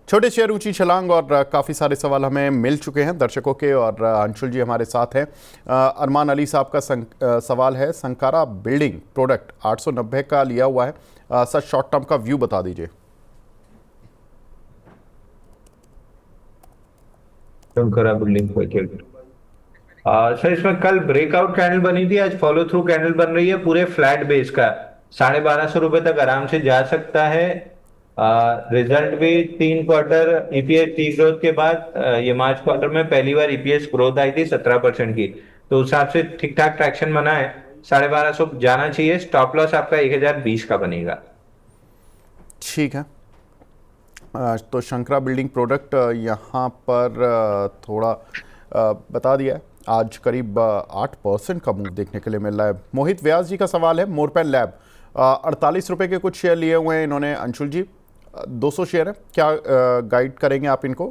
छोटे शेयर ऊंची छलांग और काफ़ी सारे सवाल हमें मिल चुके हैं दर्शकों के और अंशुल जी हमारे साथ हैं। अरमान अली साहब का सवाल है, संकारा बिल्डिंग प्रोडक्ट 890 का लिया हुआ है, सर शॉर्ट टर्म का व्यू बता दीजिए। संकारा बिल्डिंग प्रोजेक्ट सर, इसमें कल ब्रेकआउट कैंडल बनी थी, आज फॉलो थ्रू कैंडल बन रही है पूरे फ्लैट बेस का। 1250 रुपए तक आराम से जा सकता है। रिजल्ट भी 3 क्वार्टर ईपीएस टी ग्रोथ के बाद ये मार्च क्वार्टर में पहली बार ईपीएस ग्रोथ आई थी 17% की। तो उस हिसाब से ठीक ठाक ट्रैक्शन बना है। 1250 जाना चाहिए। स्टॉप लॉस आपका 1020 का बनेगा। ठीक है, तो शंकरा बिल्डिंग प्रोडक्ट यहाँ पर थोड़ा बता दिया है। आज करीब 8% का मूव देखने के लिए मिल रहा है। मोहित व्यास जी का सवाल है, मोरपेन लैब 48 रुपए के कुछ शेयर लिए हुए हैं इन्होंने अंशुल जी, 200 शेयर है, क्या गाइड करेंगे आप इनको?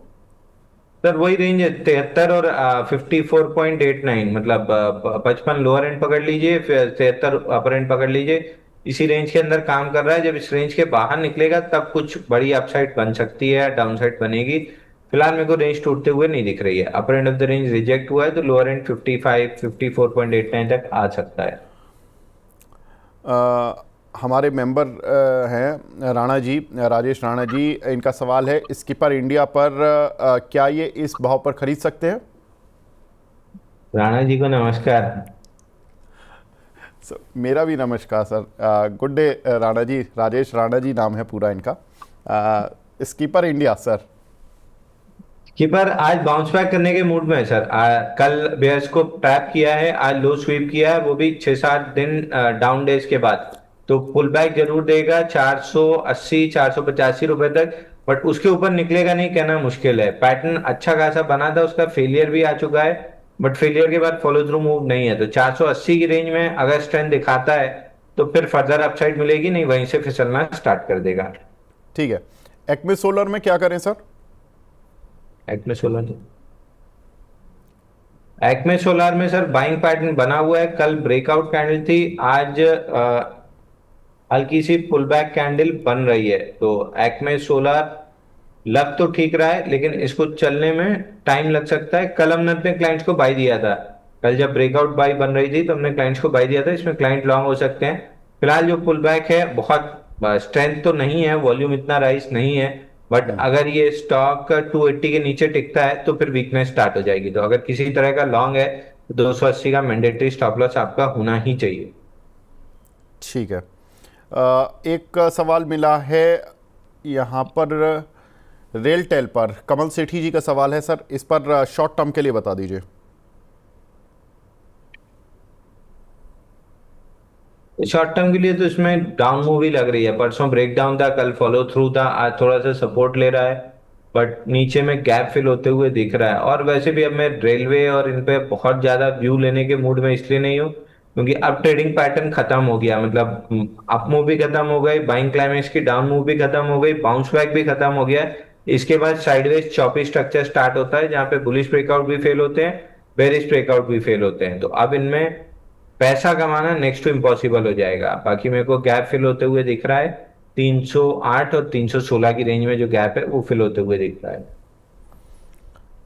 सर वही रेंज है, 73 और 54.89, मतलब 55 लोअर एंड पकड़ लीजिए, फिर 73 अपर एंड पकड़ लीजिए। इसी रेंज के अंदर काम कर रहा है। जब इस रेंज के बाहर निकलेगा तब कुछ बड़ी अपसाइड बन सकती है, डाउनसाइड बनेगी। फिलहाल मेरे को रेंज टूटते हुए नहीं दिख रही है। Upper end of the range reject हुआ है तो लोअर एंड 55 54.89 तक आ सकता है। हमारे मेंबर हैं राणा जी, राजेश राणा जी, इनका सवाल है, स्किपर इंडिया पर क्या ये इस भाव पर खरीद सकते हैं? राणा जी को नमस्कार। मेरा भी नमस्कार sir. Good day Rana ji, Rajesh Rana ji नाम है पूरा इनका। Skipper India sir. कीपर आज बाउंस बैक करने के मूड में है सर। कल बेयर्स को ट्रैप किया है, आज लो स्वीप किया है, वो भी 6-7 दिन डाउन डेज के बाद। तो पुल बैक जरूर देगा 480 485 रुपए तक। बट उसके ऊपर निकलेगा नहीं कहना मुश्किल है। पैटर्न अच्छा खासा बना था, उसका फेलियर भी आ चुका है। बट फेलियर के बाद फॉलो थ्रू मूव नहीं है। तो 480 की रेंज में अगर स्ट्रेंथ दिखाता है तो फिर फर्दर अपसाइड मिलेगी, नहीं वहीं से फिसलना स्टार्ट कर देगा। ठीक है, एक्मे सोलर में क्या करें sir? Acme solar Acme solar में सर बाइंग पैटर्न बना हुआ है। कल ब्रेकआउट कैंडल थी, आज हल्की सी पुल बैक कैंडल बन रही है। तो एक्मे सोलार लग तो ठीक रहा है, लेकिन इसको चलने में टाइम लग सकता है। कल हमने अपने क्लाइंट्स को बाई दिया था। कल जब ब्रेकआउट बाई बन रही थी तो हमने क्लाइंट्स को बाई दिया था। इसमें क्लाइंट लॉन्ग हो सकते हैं। फिलहाल जो पुल बैक है, बहुत स्ट्रेंथ तो नहीं है, वॉल्यूम इतना राइज नहीं है। बट अगर ये स्टॉक 280 के नीचे टिकता है तो फिर वीकनेस स्टार्ट हो जाएगी। तो अगर किसी तरह का लॉन्ग है तो 280 का मैंडेटरी स्टॉप लॉस आपका होना ही चाहिए। ठीक है, एक सवाल मिला है यहाँ पर रेल टेल पर, कमल सेठी जी का सवाल है सर, इस पर शॉर्ट टर्म के लिए बता दीजिए। शॉर्ट टर्म के लिए तो इसमें डाउन मूव ही लग रही है। परसों ब्रेक डाउन था, कल फॉलो थ्रू था, आज थोड़ा सा सपोर्ट ले रहा है। बट नीचे में गैप फिल होते हुए दिख रहा है। और वैसे भी अब मैं रेलवे और इन पे बहुत ज्यादा व्यू लेने के मूड में इसलिए नहीं हूँ क्योंकि अब ट्रेडिंग पैटर्न खत्म हो गया। मतलब अप मूव भी खत्म हो गई, बाइंग क्लाइमेक्स की डाउन मूव भी खत्म हो गई, बाउंस बैक भी खत्म हो गया। इसके बाद साइडवेज चॉपी स्ट्रक्चर स्टार्ट होता है, जहां पे बुलिश ब्रेकआउट भी फेल होते हैं, बेरिश ब्रेकआउट भी फेल होते हैं। तो अब इनमें पैसा कमाना नेक्स्ट टू इम्पॉसिबल हो जाएगा। बाकी मेरे को गैप फिल होते हुए दिख रहा है। 308 और 316 की रेंज में जो गैप है वो फिल होते हुए दिख रहा है।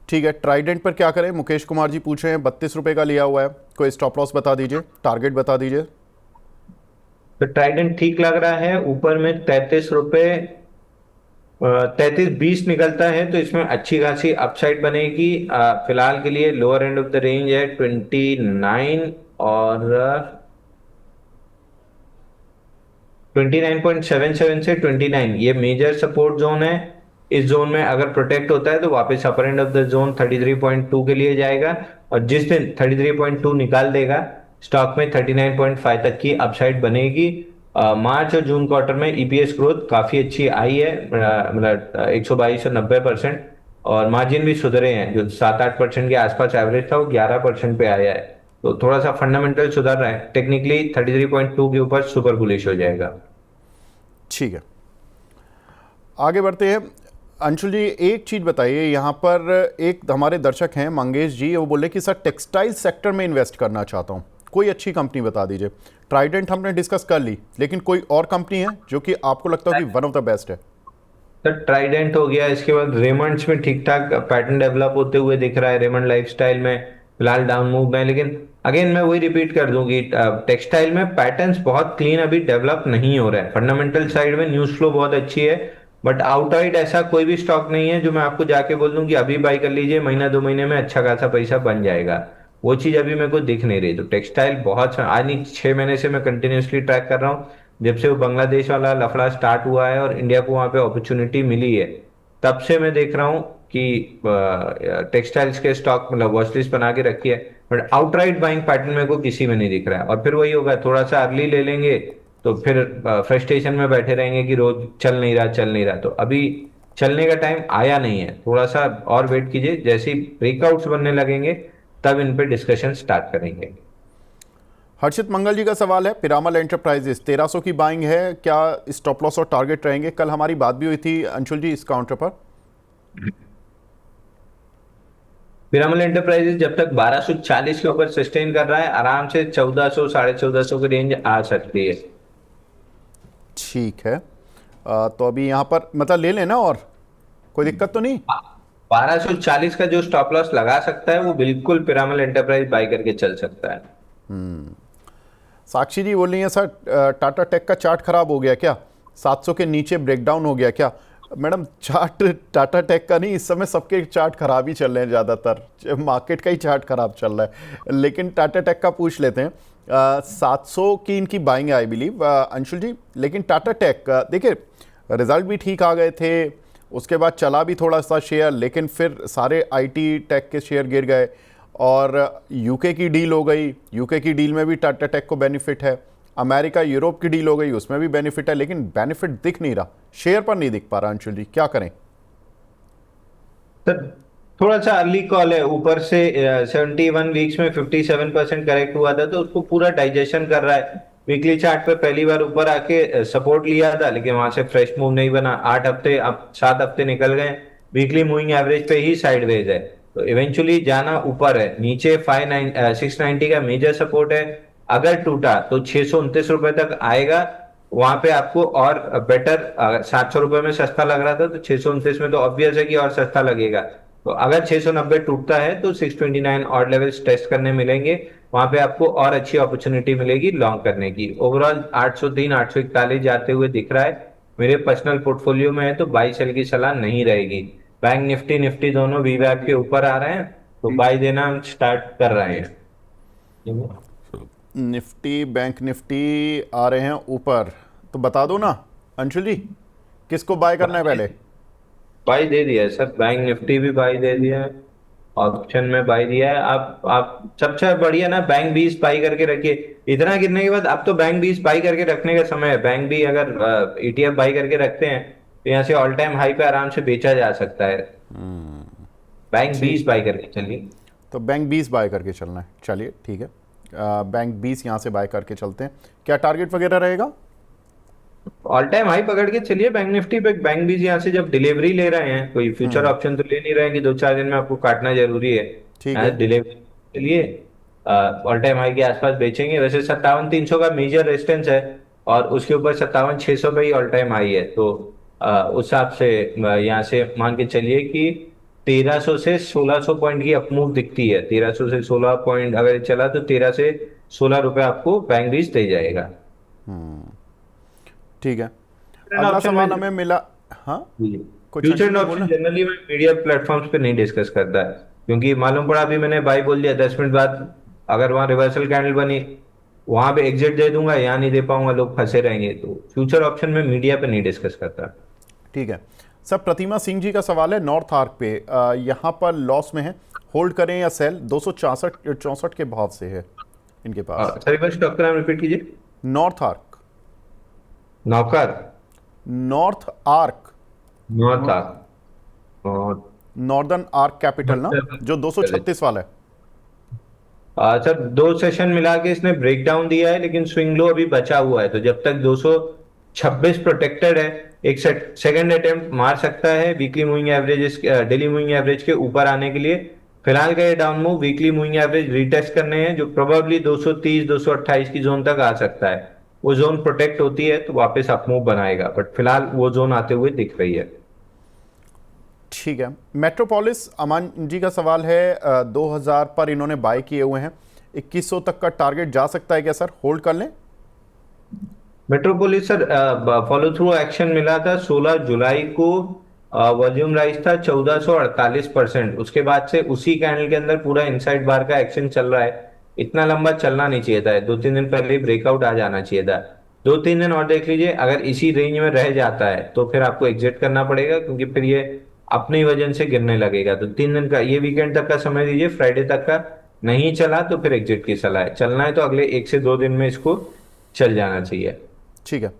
ठीक है, ट्राइडेंट पर क्या करें? मुकेश कुमार जी पूछ रहे हैं, 32 रुपए का लिया हुआ है, कोई स्टॉप लॉस बता दीजिए, टारगेट बता दीजिए। तो ट्राइडेंट ठीक लग रहा है। ऊपर में 33 रुपए 33-20 निकलता है तो इसमें अच्छी खासी अपसाइड बनेगी। फिलहाल के लिए lower and of the range है 29 और 29.77 से 29, ये मेजर सपोर्ट जोन है। इस जोन में अगर प्रोटेक्ट होता है तो वापस अपर एंड ऑफ द जोन 33.2 के लिए जाएगा। और जिस दिन 33.2 निकाल देगा, स्टॉक में 39.5 तक की अपसाइड बनेगी। मार्च और जून क्वार्टर में ईपीएस ग्रोथ काफी अच्छी आई है, मतलब 122 और 90%। और मार्जिन भी सुधरे हैं, जो 7-8% के आसपास एवरेज था वो 11% पे आया है। तो थोड़ा सा फंडामेंटल सुधर रहा है। टेक्निकली 33.2 के ऊपर सुपर बुलिश हो जाएगा। ठीक है, आगे बढ़ते हैं। अंशुल जी एक चीज़ बताइए, यहाँ पर एक हमारे दर्शक हैं मंगेश जी, वो बोले कि सर टेक्सटाइल सेक्टर में इन्वेस्ट करना चाहता हूँ, कोई अच्छी कंपनी बता दीजिए। ट्राइडेंट हमने डिस्कस कर ली, लेकिन कोई और कंपनी है जो कि आपको लगता हो कि वन ऑफ द बेस्ट है? सर ट्राइडेंट हो गया, इसके बाद रेमंड्स में ठीक ठाक पैटर्न डेवलप होते हुए दिख रहा है, रेमंड लाइफस्टाइल में फिलहाल डाउन मूव में है, लेकिन अगेन मैं वही रिपीट कर दूं कि टेक्सटाइल में पैटर्न्स बहुत क्लीन अभी डेवलप नहीं हो रहा है। फंडामेंटल साइड में न्यूज फ्लो बहुत अच्छी है, बट आउटसाइड ऐसा कोई भी स्टॉक नहीं है जो मैं आपको जाके बोल दूं कि अभी बाई कर लीजिए, महीना 2 महीने में अच्छा खासा पैसा बन जाएगा। वो चीज अभी मेरे को दिख नहीं रही। तो टेक्सटाइल बहुत आज नहीं 6 महीने से मैं कंटिन्यूअसली ट्रैक कर रहा हूँ, जब से वो बांग्लादेश वाला लफड़ा स्टार्ट हुआ है और इंडिया को वहां पे अपॉर्चुनिटी मिली है, तब से मैं देख रहा हूँ कि टेक्सटाइल्स के स्टॉक मतलब वॉच लिस्ट बना के रखी है, बट आउटराइट बाइंग पैटर्न मेरे को किसी में नहीं दिख रहा है। और फिर वही होगा, थोड़ा सा अर्ली ले लेंगे तो फिर फ्रस्ट्रेशन में बैठे रहेंगे कि रोज चल नहीं रहा चल नहीं रहा। तो अभी चलने का टाइम आया नहीं है, थोड़ा सा और वेट कीजिए, जैसे ही ब्रेकआउट्स बनने लगेंगे तब इन पे डिस्कशन स्टार्ट करेंगे। हर्षित मंगल जी का सवाल है, पिरामल एंटरप्राइजेस 1300 की बाइंग है, क्या स्टॉप लॉस और टारगेट रहेंगे? कल हमारी बात भी हुई थी अंशुल जी इस काउंटर पर। पिरामल एंटरप्राइजेस जब तक 1240 के ऊपर सस्टेन कर रहा है, आराम से 1400 1450 की रेंज आ सकती है। ठीक है, तो अभी यहाँ पर मतलब ले लेना, और कोई दिक्कत तो नहीं? 1240 का जो स्टॉप लॉस लगा सकता है वो बिल्कुल पिरामल एंटरप्राइज बाय करके चल सकता है। साक्षी जी बोल रही हैं सर, टाटा टेक का चार्ट खराब हो गया क्या? 700 के नीचे ब्रेकडाउन हो गया क्या? मैडम चार्ट टाटा टेक का नहीं, इस समय सबके चार्ट खराब ही चल रहे हैं, ज़्यादातर मार्केट का ही चार्ट खराब चल रहा है, लेकिन टाटा टेक का पूछ लेते हैं। 700 की इनकी बाइंग है आई बिलीव अंशुल जी, लेकिन टाटा टेक देखिए रिजल्ट भी ठीक आ गए थे, उसके बाद चला भी थोड़ा सा शेयर, लेकिन फिर सारे आईटी टेक के शेयर गिर गए, और यूके की डील हो गई, यूके की डील में भी टाटा टेक को बेनिफिट है, अमेरिका यूरोप की डील हो गई उसमें भी बेनिफिट है, लेकिन बेनिफिट दिख नहीं रहा, शेयर पर नहीं दिख पा रहा। अंशुल जी क्या करें? सर थोड़ा सा अर्ली कॉल है, ऊपर से 71 वीक्स में 57% करेक्ट हुआ था, तो उसको पूरा डाइजेशन कर रहा है। वीकली चार्ट पे पहली बार ऊपर आके सपोर्ट लिया था, लेकिन वहां से फ्रेश मूव नहीं बना। 8 हफ्ते अब 7 हफ्ते निकल गए, वीकली मूविंग एवरेज पे ही साइडवेज है, तो इवेंचुअली जाना ऊपर है। नीचे 690 का मेजर सपोर्ट है, अगर टूटा तो 629 रुपए तक आएगा। वहां पे आपको और बेटर, 700 रुपए में सस्ता लग रहा था तो 629 में तो ऑब्वियस है कि और सस्ता लगेगा। तो अगर 690 टूटता है तो 629 और लेवल्स टेस्ट करने मिलेंगे, वहां पे आपको और अच्छी अपॉर्चुनिटी मिलेगी लॉन्ग करने की। ओवरऑल 803 841 जाते हुए दिख रहा है, मेरे पर्सनल पोर्टफोलियो में है, तो बाई सेल की सलाह नहीं रहेगी। बैंक निफ्टी निफ्टी दोनों वीवैप के ऊपर आ रहे हैं, तो बाई देना हम स्टार्ट कर रहे हैं। निफ्टी बैंक निफ्टी आ रहे हैं ऊपर, तो बता दो ना अंशुल जी, किसको बाय करना है पहले? बाई दे दिया है सर, बैंक निफ्टी भी बाई दे दिया है, ऑप्शन में बाई दिया है। आप सबसे बढ़िया ना बैंक 20 बाई करके रखिए। इतना गिरने के बाद अब तो बैंक 20 बाई करके रखने का समय है। बैंक भी अगर ईटीएफ बाई करके रखते हैं तो यहाँ से ऑल टाइम हाई पे आराम से बेचा जा सकता है। बैंक 20 ठीक, बाई करके चलिए। तो बैंक 20 बाय करके चलना है, चलिए ठीक है, बैंक 20 यहाँ से बाय करके चलते हैं। क्या टारगेट वगैरह रहेगा? ऑल टाइम हाई पकड़ के चलिए बैंक निफ्टी पे। बैंक भी यहाँ से जब डिलीवरी ले रहे हैं, कोई फ्यूचर ऑप्शन तो ले नहीं रहे हैं कि 2-4 दिन में आपको काटना जरूरी है। ठीक है। डिलीवरी के लिए ऑल टाइम हाई के आसपास बेचेंगे। वैसे 57,300 का मेजर रेजिस्टेंस है, और उसके ऊपर 57,600 पे ही ऑल टाइम हाई है, तो उस हिसाब से यहाँ से मान के चलिए कि 1300 से 1600 पॉइंट की अपमूव दिखती है। 1300 से 16 पॉइंट अगर चला तो 13 से 16 रुपए आपको बैंक बीस दे जाएगा। ठीक है, अगला ऑप्शन सवाल में हमें मिला। हाँ, कुछ फ्यूचर अंशुल जी ऑप्शन बोलना। जनरली मैं मीडिया प्लेटफॉर्म्स पे नहीं डिस्कस करता है, क्योंकि मालूम पड़ा अभी मैंने बाई बोल दिया, 10 मिनट बाद अगर वहां रिवर्सल कैंडल बनी, वहां पे एग्जिट दे दूंगा, यहाँ नहीं दे पाऊंगा, लोग फंसे रहेंगे। तो फ्यूचर ऑप्शन में मीडिया पे नहीं डिस्कस करता। ठीक है सर, प्रतिमा सिंह जी का सवाल है नॉर्थ आर्क पे, यहाँ पर लॉस में है, होल्ड करें या सेल? 264 के भाव से है इनके पास। सर एक बार स्टॉक का नाम रिपीट कीजिए। North Arc. नौकर। North Arc, North Arc. और नॉर्दर्न आर्क कैपिटल ना, जो 236 वाला है। सर 2 सेशन मिला के इसने ब्रेक डाउन दिया है, लेकिन स्विंग लो अभी बचा हुआ है, तो जब तक 226 प्रोटेक्टेड है, एक सेकंड अटेम्प्ट मार सकता है weekly moving average daily moving average के ऊपर आने के लिए। फिलहाल का ये down move weekly moving average retest करने हैं, जो प्रोबेबली 230 228 की जोन तक आ सकता है। वो जोन प्रोटेक्ट होती है तो वापस अप मूव बनाएगा, बट फिलहाल वो जोन आते हुए दिख रही है। ठीक है। मेट्रोपोलिस, अमान जी का सवाल है, 2000 पर इन्होंने बाय किए हुए हैं, 2100 तक का टारगेट जा सकता है क्या सर, होल्ड कर लें? Metropolis sir follow through action मिला था 16 जुलाई को। वॉल्यूम राइज था 1448%। उसके बाद से उसी कैंडल के अंदर पूरा इनसाइड बार का एक्शन चल रहा है। इतना लंबा चलना नहीं चाहिए था, 2-3 दिन पहले ही ब्रेकआउट आ जाना चाहिए था। 2-3 दिन और देख लीजिए, अगर इसी रेंज में रह जाता है तो फिर आपको एग्जिट करना पड़ेगा, क्योंकि फिर ये अपनी वजन से गिरने लगेगा। तो 3 दिन का, ये वीकेंड तक का समय दीजिए, फ्राइडे तक का। नहीं चला तो फिर एग्जिट की सलाह है। चलना है तो अगले 1 से 2 दिन में इसको चल जाना चाहिए। ठीक है।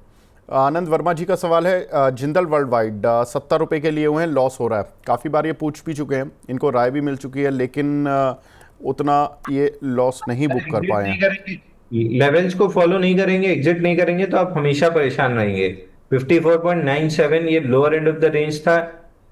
आनंद वर्मा जी का सवाल है, जिंदल वर्ल्ड वाइड 70 रुपये के लिए हुए हैं, लॉस हो रहा है, काफ़ी बार ये पूछ भी चुके हैं, इनको राय भी मिल चुकी है, लेकिन उतना ये लॉस नहीं बुक कर एग्जिट पाए नहीं हैं। करेंगे, लेवल्स को फॉलो नहीं करेंगे, एग्जिट नहीं करेंगे तो आप हमेशा परेशान रहेंगे। 54.97 ये lower and of the range था।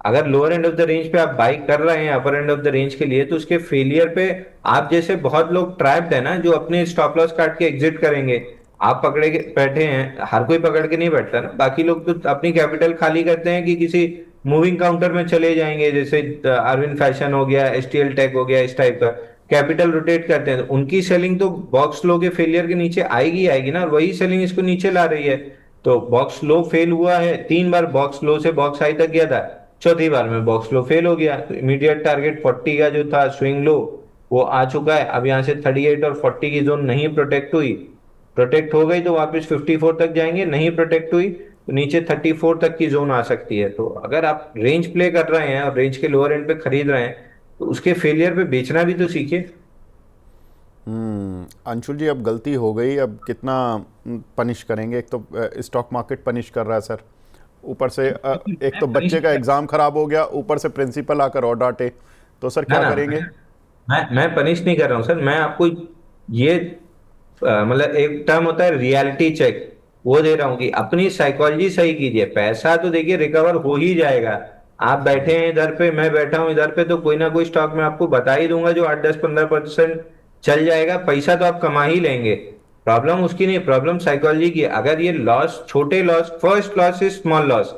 अगर lower and of the range पे आप बाई कर रहे हैं अपर एंड ऑफ द रेंज के लिए, तो उसके फेलियर पे आप जैसे बहुत लोग ट्रैप्ड है ना, जो अपने स्टॉप लॉस काट के एग्जिट करेंगे। आप पकड़े के बैठे हैं, हर कोई पकड़ के नहीं बैठता ना, बाकी लोग तो अपनी कैपिटल खाली करते हैं कि किसी मूविंग काउंटर में चले जाएंगे, जैसे अरविंद फैशन हो गया, एसटीएल टेक हो गया, इस टाइप का कैपिटल रोटेट करते हैं। तो उनकी सेलिंग तो बॉक्स लो के फेलियर के नीचे आएगी आएगी ना, और वही सेलिंग इसको नीचे ला रही है। तो बॉक्स लो फेल हुआ है, 3 बार बॉक्स लो से बॉक्स हाई तक गया था, चौथी बार में बॉक्स लो फेल हो गया। तो इमीडिएट टारगेट 40 का जो था स्विंग लो, वो आ चुका है। अब यहाँ से 38 और 40 की जोन नहीं प्रोटेक्ट हुई, प्रोटेक्ट हो गई तो वापस 54 तक जाएंगे, नहीं प्रोटेक्ट हुई तो नीचे 34 तक की जोन आ सकती है। तो अगर आप रेंज प्ले कर रहे हैं और रेंज के लोअर एंड पे खरीद रहे हैं, तो उसके फेलियर पे बेचना भी तो सीखिए। अंशुल जी, अब गलती हो गई, अब कितना पनिश करेंगे? एक तो स्टॉक मार्केट पनिश कर रहा है सर, ऊपर से एक तो बच्चे का एग्ज़ाम खराब हो गया, ऊपर से प्रिंसिपल आकर और डांटे, तो सर ना क्या ना, करेंगे? मैं पनिश नहीं कर रहा हूँ सर। मैं आपको ये मतलब एक टर्म होता है रियलिटी चेक, वो दे रहा हूँ कि अपनी साइकोलॉजी सही कीजिए। पैसा तो देखिए रिकवर हो ही जाएगा। आप बैठे हैं इधर पे, मैं बैठा हूं इधर पे, तो कोई ना कोई स्टॉक में आपको बता ही दूंगा जो 8-10-15% चल जाएगा। पैसा तो आप कमा ही लेंगे। प्रॉब्लम उसकी नहीं, प्रॉब्लम साइकोलॉजी की है। अगर ये लॉस, छोटे loss, first loss is small loss,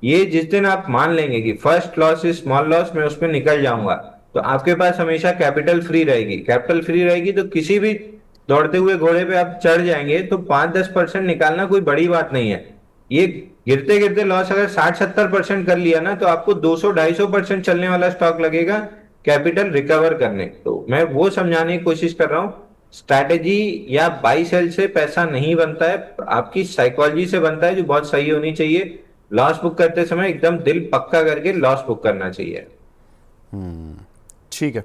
ये जिस दिन आप मान लेंगे कि first loss is small loss, मैं उसमें निकल जाऊंगा, तो आपके पास हमेशा कैपिटल फ्री रहेगी। कैपिटल फ्री रहेगी तो किसी भी दौड़ते हुए घोड़े पे आप चढ़ जाएंगे, तो 5-10% निकालना कोई बड़ी बात नहीं है। ये गिरते गिरते लॉस अगर 60-70% कर लिया ना, तो आपको 200-250% चलने वाला स्टॉक लगेगा कैपिटल रिकवर करने। तो मैं वो समझाने की कोशिश कर रहा हूं, स्ट्रैटेजी या बाई सेल से पैसा नहीं बनता है, आपकी साइकोलॉजी से बनता है, जो बहुत सही होनी चाहिए। लॉस बुक करते समय एकदम दिल पक्का करके लॉस बुक करना चाहिए। ठीक है।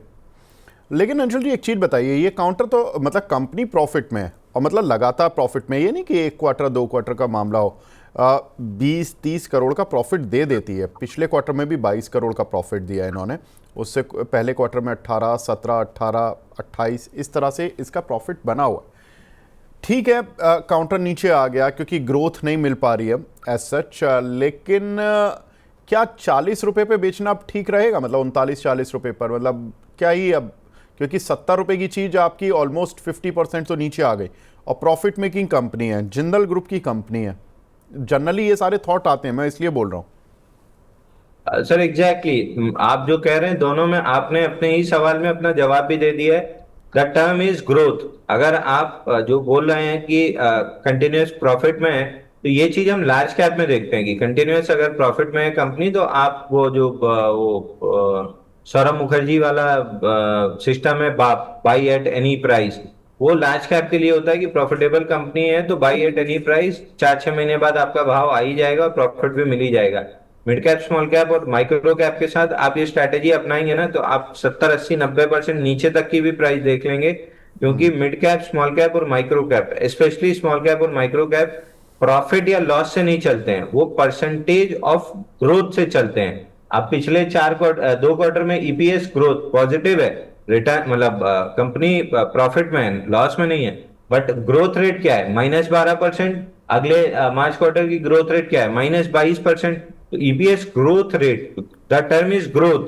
लेकिन अंशुल जी, एक चीज़ बताइए, ये काउंटर तो मतलब कंपनी प्रॉफिट में है, और मतलब लगातार प्रॉफिट में, ये नहीं कि 1 क्वार्टर 2 क्वार्टर का मामला हो। 20-30 करोड़ का प्रॉफिट दे देती है, पिछले क्वार्टर में भी 22 करोड़ का प्रॉफिट दिया है इन्होंने, उससे पहले क्वार्टर में 18, 17, 18, 28, इस तरह से इसका प्रॉफिट बना हुआ है। ठीक है, काउंटर नीचे आ गया क्योंकि ग्रोथ नहीं मिल पा रही है एज सच, लेकिन क्या 40 रुपये पे बेचना अब ठीक रहेगा? मतलब 39-40 रुपये पर, मतलब क्या ही अब, क्योंकि 70 रुपये की चीज़ आपकी ऑलमोस्ट 50% तो नीचे आ गई, और प्रॉफिट मेकिंग कंपनी है, जिंदल ग्रुप की कंपनी है। जनरली ये सारे थॉट आते हैं, मैं इसलिए बोल रहा हूँ। सर एग्जैक्टली आप जो कह रहे हैं, दोनों में आपने अपने ही सवाल में अपना जवाब भी दे दिया है। The term is growth. अगर आप जो बोल रहे हैं कि कंटिन्यूअस प्रॉफिट में है, तो ये चीज हम लार्ज कैप में देखते हैं कि कंटिन्यूअस अगर प्रॉफिट में है कंपनी, तो आप वो जो सौरभ मुखर्जी वाला सिस्टम है, बाई एट एनी प्राइस, वो लार्ज कैप के लिए होता है कि प्रॉफिटेबल कंपनी है तो बाई एट एनी प्राइस, 4-6 महीने बाद आपका भाव आ ही जाएगा और प्रॉफिट भी मिल ही जाएगा। मिड कैप, स्मॉल कैप और माइक्रो कैप के साथ आप ये स्ट्रैटेजी अपनाएंगे ना, तो आप 70-80-90% नीचे तक की भी प्राइस देख लेंगे। क्योंकि मिड कैप, स्मॉल कैप और micro cap, specially small cap और माइक्रो कैप, प्रॉफिट या लॉस से नहीं चलते हैं, वो परसेंटेज ऑफ ग्रोथ से चलते हैं। अब पिछले 2 क्वार्टर में ईपीएस ग्रोथ पॉजिटिव है, रिटर्न मतलब कंपनी प्रॉफिट में है, लॉस में नहीं है। बट ग्रोथ रेट क्या है? -12%। अगले मार्च क्वार्टर की ग्रोथ रेट क्या है? -22%। तो EPS growth rate, the term is growth.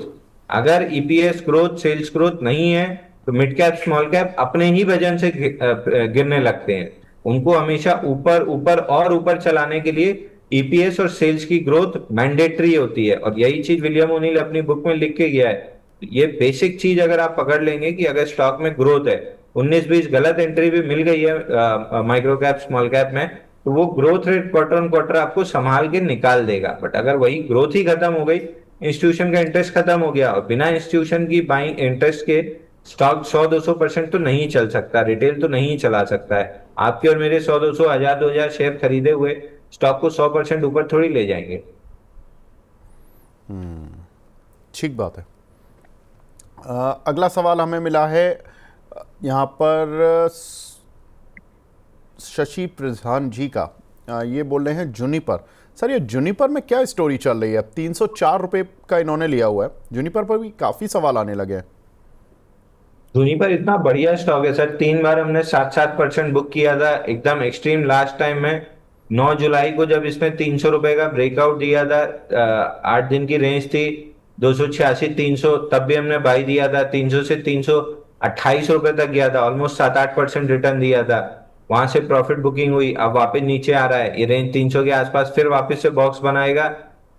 अगर ईपीएस ग्रोथ, सेल्स ग्रोथ नहीं है, तो मिड कैप, स्मॉल कैप अपने ही वजन से गिरने लगते हैं। उनको हमेशा ऊपर ऊपर और ऊपर चलाने के लिए ईपीएस और सेल्स की ग्रोथ मैंडेटरी होती है, और यही चीज विलियम ओनील अपनी बुक में लिख के गया है। ये बेसिक चीज अगर आप पकड़ लेंगे कि अगर स्टॉक में ग्रोथ है, 19-20 गलत एंट्री भी मिल गई है माइक्रो कैप स्मॉल कैप में, तो वो growth rate quarter on quarter आपको संभाल के निकाल देगा। बट अगर वही ग्रोथ ही खत्म हो गई, इंस्टीट्यूशन का इंटरेस्ट खत्म हो गया, और बिना इंस्टीट्यूशन की बाइंग इंटरेस्ट के स्टॉक 100-200% तो नहीं चल सकता, रिटेल तो नहीं चला सकता है। आपके और मेरे 100-200 1000-2000 शेयर खरीदे हुए स्टॉक को 100% ऊपर थोड़ी ले जाएंगे। ठीक बात है। अगला सवाल हमें मिला है यहाँ पर शशि प्रधान जी का। ये बोल रहे हैं जूनिपर। सर ये जूनिपर में क्या स्टोरी चल रही है? 304 रुपये का इन्होंने लिया हुआ है। जूनिपर पर भी काफ़ी सवाल आने लगे हैं। पर इतना बढ़िया स्टॉक है सर, 3 बार हमने 7-7% बुक किया था, एकदम एक्सट्रीम लास्ट टाइम में 9 जुलाई को जब इसमें 300 रुपए का ब्रेकआउट दिया था। 8 दिन की रेंज थी 286-300, तब भी हमने बाई दिया था। 300 से 328 रुपए तक गया था, ऑलमोस्ट 7-8% रिटर्न दिया था। वहां से प्रॉफिट बुकिंग हुई, अब वापस नीचे आ रहा है, ये रेंज 300 के आसपास, फिर वापस से बॉक्स बनाएगा,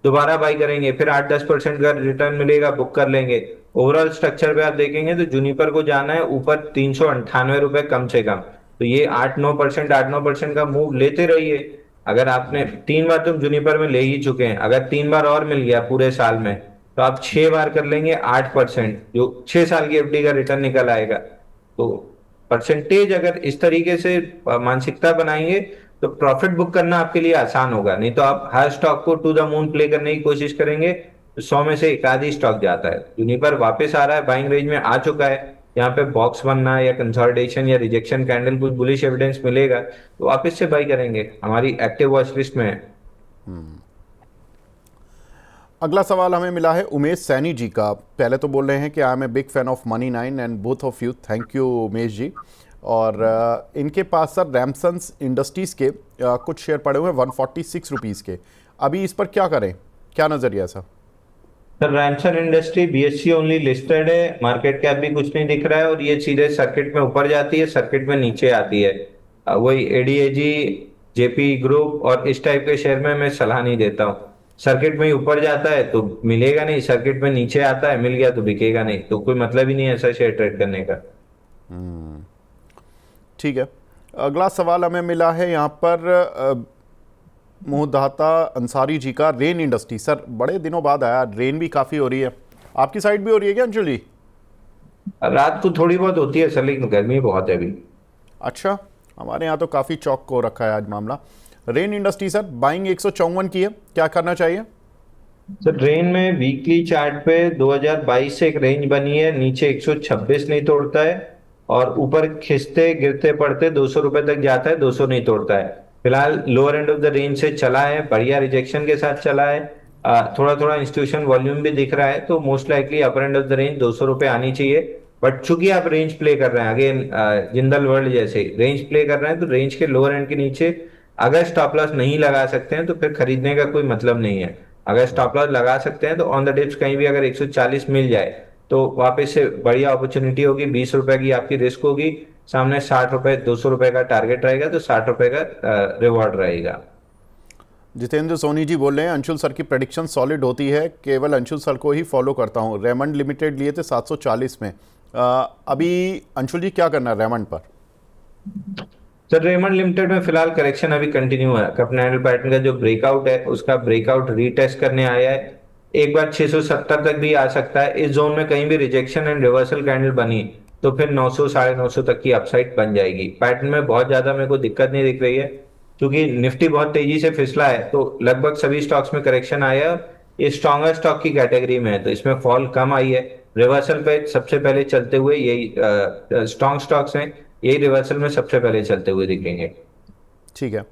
दोबारा बाई करेंगे, फिर 8-10% का रिटर्न मिलेगा, बुक कर लेंगे। ओवरऑल स्ट्रक्चर पे आप देखेंगे तो जूनिपर को जाना है ऊपर 398 रुपए कम से कम। तो ये 8-9% का मूव लेते रहिए। अगर आपने 3 बार तुम जूनिपर में ले ही चुके हैं, अगर 3 बार और मिल गया पूरे साल में, तो आप 6 बार कर लेंगे 8%, जो 6 साल की एफडी का रिटर्न निकल आएगा। तो परसेंटेज अगर इस तरीके से मानसिकता बनाएंगे तो प्रॉफिट बुक करना आपके लिए आसान होगा। नहीं तो आप हर स्टॉक को टू द मून प्ले करने की कोशिश करेंगे तो 100 में से एक आध ही स्टॉक जाता है। यूनिपर वापस आ रहा है, बाइंग रेंज में आ चुका है, यहाँ पे बॉक्स बनना या कंसोलिडेशन या रिजेक्शन कैंडल कुछ बुलिश एविडेंस मिलेगा तो वापस से बाई करेंगे, हमारी एक्टिव वॉच लिस्ट में है। अगला सवाल हमें मिला है उमेश सैनी जी का। पहले तो बोल रहे हैं कि I am a big fan of money 9 and both of you, thank you Umesh ji. और इनके पास सर रैमसन्स इंडस्ट्रीज़ के कुछ शेयर पड़े हुए हैं 146 रुपीज़ के। अभी इस पर क्या करें, क्या नज़रिया है sir? Sir Ramson industry BSc only listed है, मार्केट कैप भी कुछ नहीं दिख रहा है, और ये सीधे सर्किट में ऊपर जाती है, सर्किट में नीचे आती है। वही एडीएजी, जेपी ग्रुप और इस टाइप के शेयर में मैं सलाह नहीं देता हूँ। सर्किट में ही ऊपर जाता है तो मिलेगा नहीं, सर्किट में नीचे आता है मिल गया तो बिकेगा नहीं, तो कोई मतलब ही नहीं है ऐसा शेयर ट्रेड करने का। ठीक है। अगला सवाल हमें मिला है यहाँ पर मोहदाता अंसारी जी का, रेन इंडस्ट्री। सर बड़े दिनों बाद आया, रेन भी काफ़ी हो रही है, आपकी साइड भी हो रही है क्या अंशुल जी? रात को थोड़ी बहुत होती है सर, लेकिन गर्मी बहुत है अभी। अच्छा, हमारे यहाँ तो काफ़ी चौक हो रखा है आज मामला। रेन इंडस्ट्री सर बाइंग 154 की है, क्या करना चाहिए? सर रेन में वीकली चार्ट पे 2022 से एक रेंज बनी है, नीचे 126 नहीं तोड़ता है, और ऊपर खिंचते गिरते पड़ते 200 रुपए तक जाता है, 200 नहीं तोड़ता है। फिलहाल lower and of the range से चला है, बढ़िया रिजेक्शन के साथ चला है। थोड़ा थोड़ा इंस्टीट्यूशन वॉल्यूम भी दिख रहा है, तो most likely upper end of the range 200 रुपए आनी चाहिए। बट चूंकि आप रेंज प्ले कर रहे हैं, अगेन जिंदल वर्ल्ड जैसे रेंज प्ले कर रहे हैं, तो रेंज के लोअर एंड के नीचे अगर स्टॉप लॉस नहीं लगा सकते हैं तो फिर खरीदने का कोई मतलब नहीं है। अगर स्टॉप लॉस लगा सकते हैं तो ऑन द डिप्स कहीं भी अगर 140 मिल जाए तो वापस से बढ़िया अपॉर्चुनिटी होगी। 20 रुपए की आपकी रिस्क होगी, सामने 60 रुपए 200 रुपए का टारगेट रहेगा, तो 60 रुपए का रिवॉर्ड रहेगा। जितेंद्र सोनी जी बोल रहे हैं अंशुल सर की प्रेडिक्शन सॉलिड होती है, केवल अंशुल सर को ही फॉलो करता हूं। रेमंड लिमिटेड लिए थे 740 में, अभी अंशुल जी क्या करना है रेमंड पर? सर रेमंड लिमिटेड में फिलहाल करेक्शन अभी कंटिन्यू है, कपन हैंडल पैटर्न का जो ब्रेकआउट है उसका ब्रेकआउट रीटेस्ट करने आया है। एक बार 670 तक भी आ सकता है, इस जोन में कहीं भी रिजेक्शन एंड रिवर्सल कैंडल बनी तो फिर 900 950 तक की अपसाइड बन जाएगी। पैटर्न में बहुत ज्यादा मेरे को दिक्कत नहीं दिख रही है, क्योंकि निफ्टी बहुत तेजी से फिसला है, तो लगभग सभी स्टॉक्स में करेक्शन आया है। ये स्ट्रॉन्गर स्टॉक की कैटेगरी में है तो इसमें फॉल कम आई है। रिवर्सल पे सबसे पहले चलते हुए यही स्ट्रॉन्ग स्टॉक्स हैं, यही रिवर्सल में सबसे पहले चलते हुए दिखेंगे। ठीक है।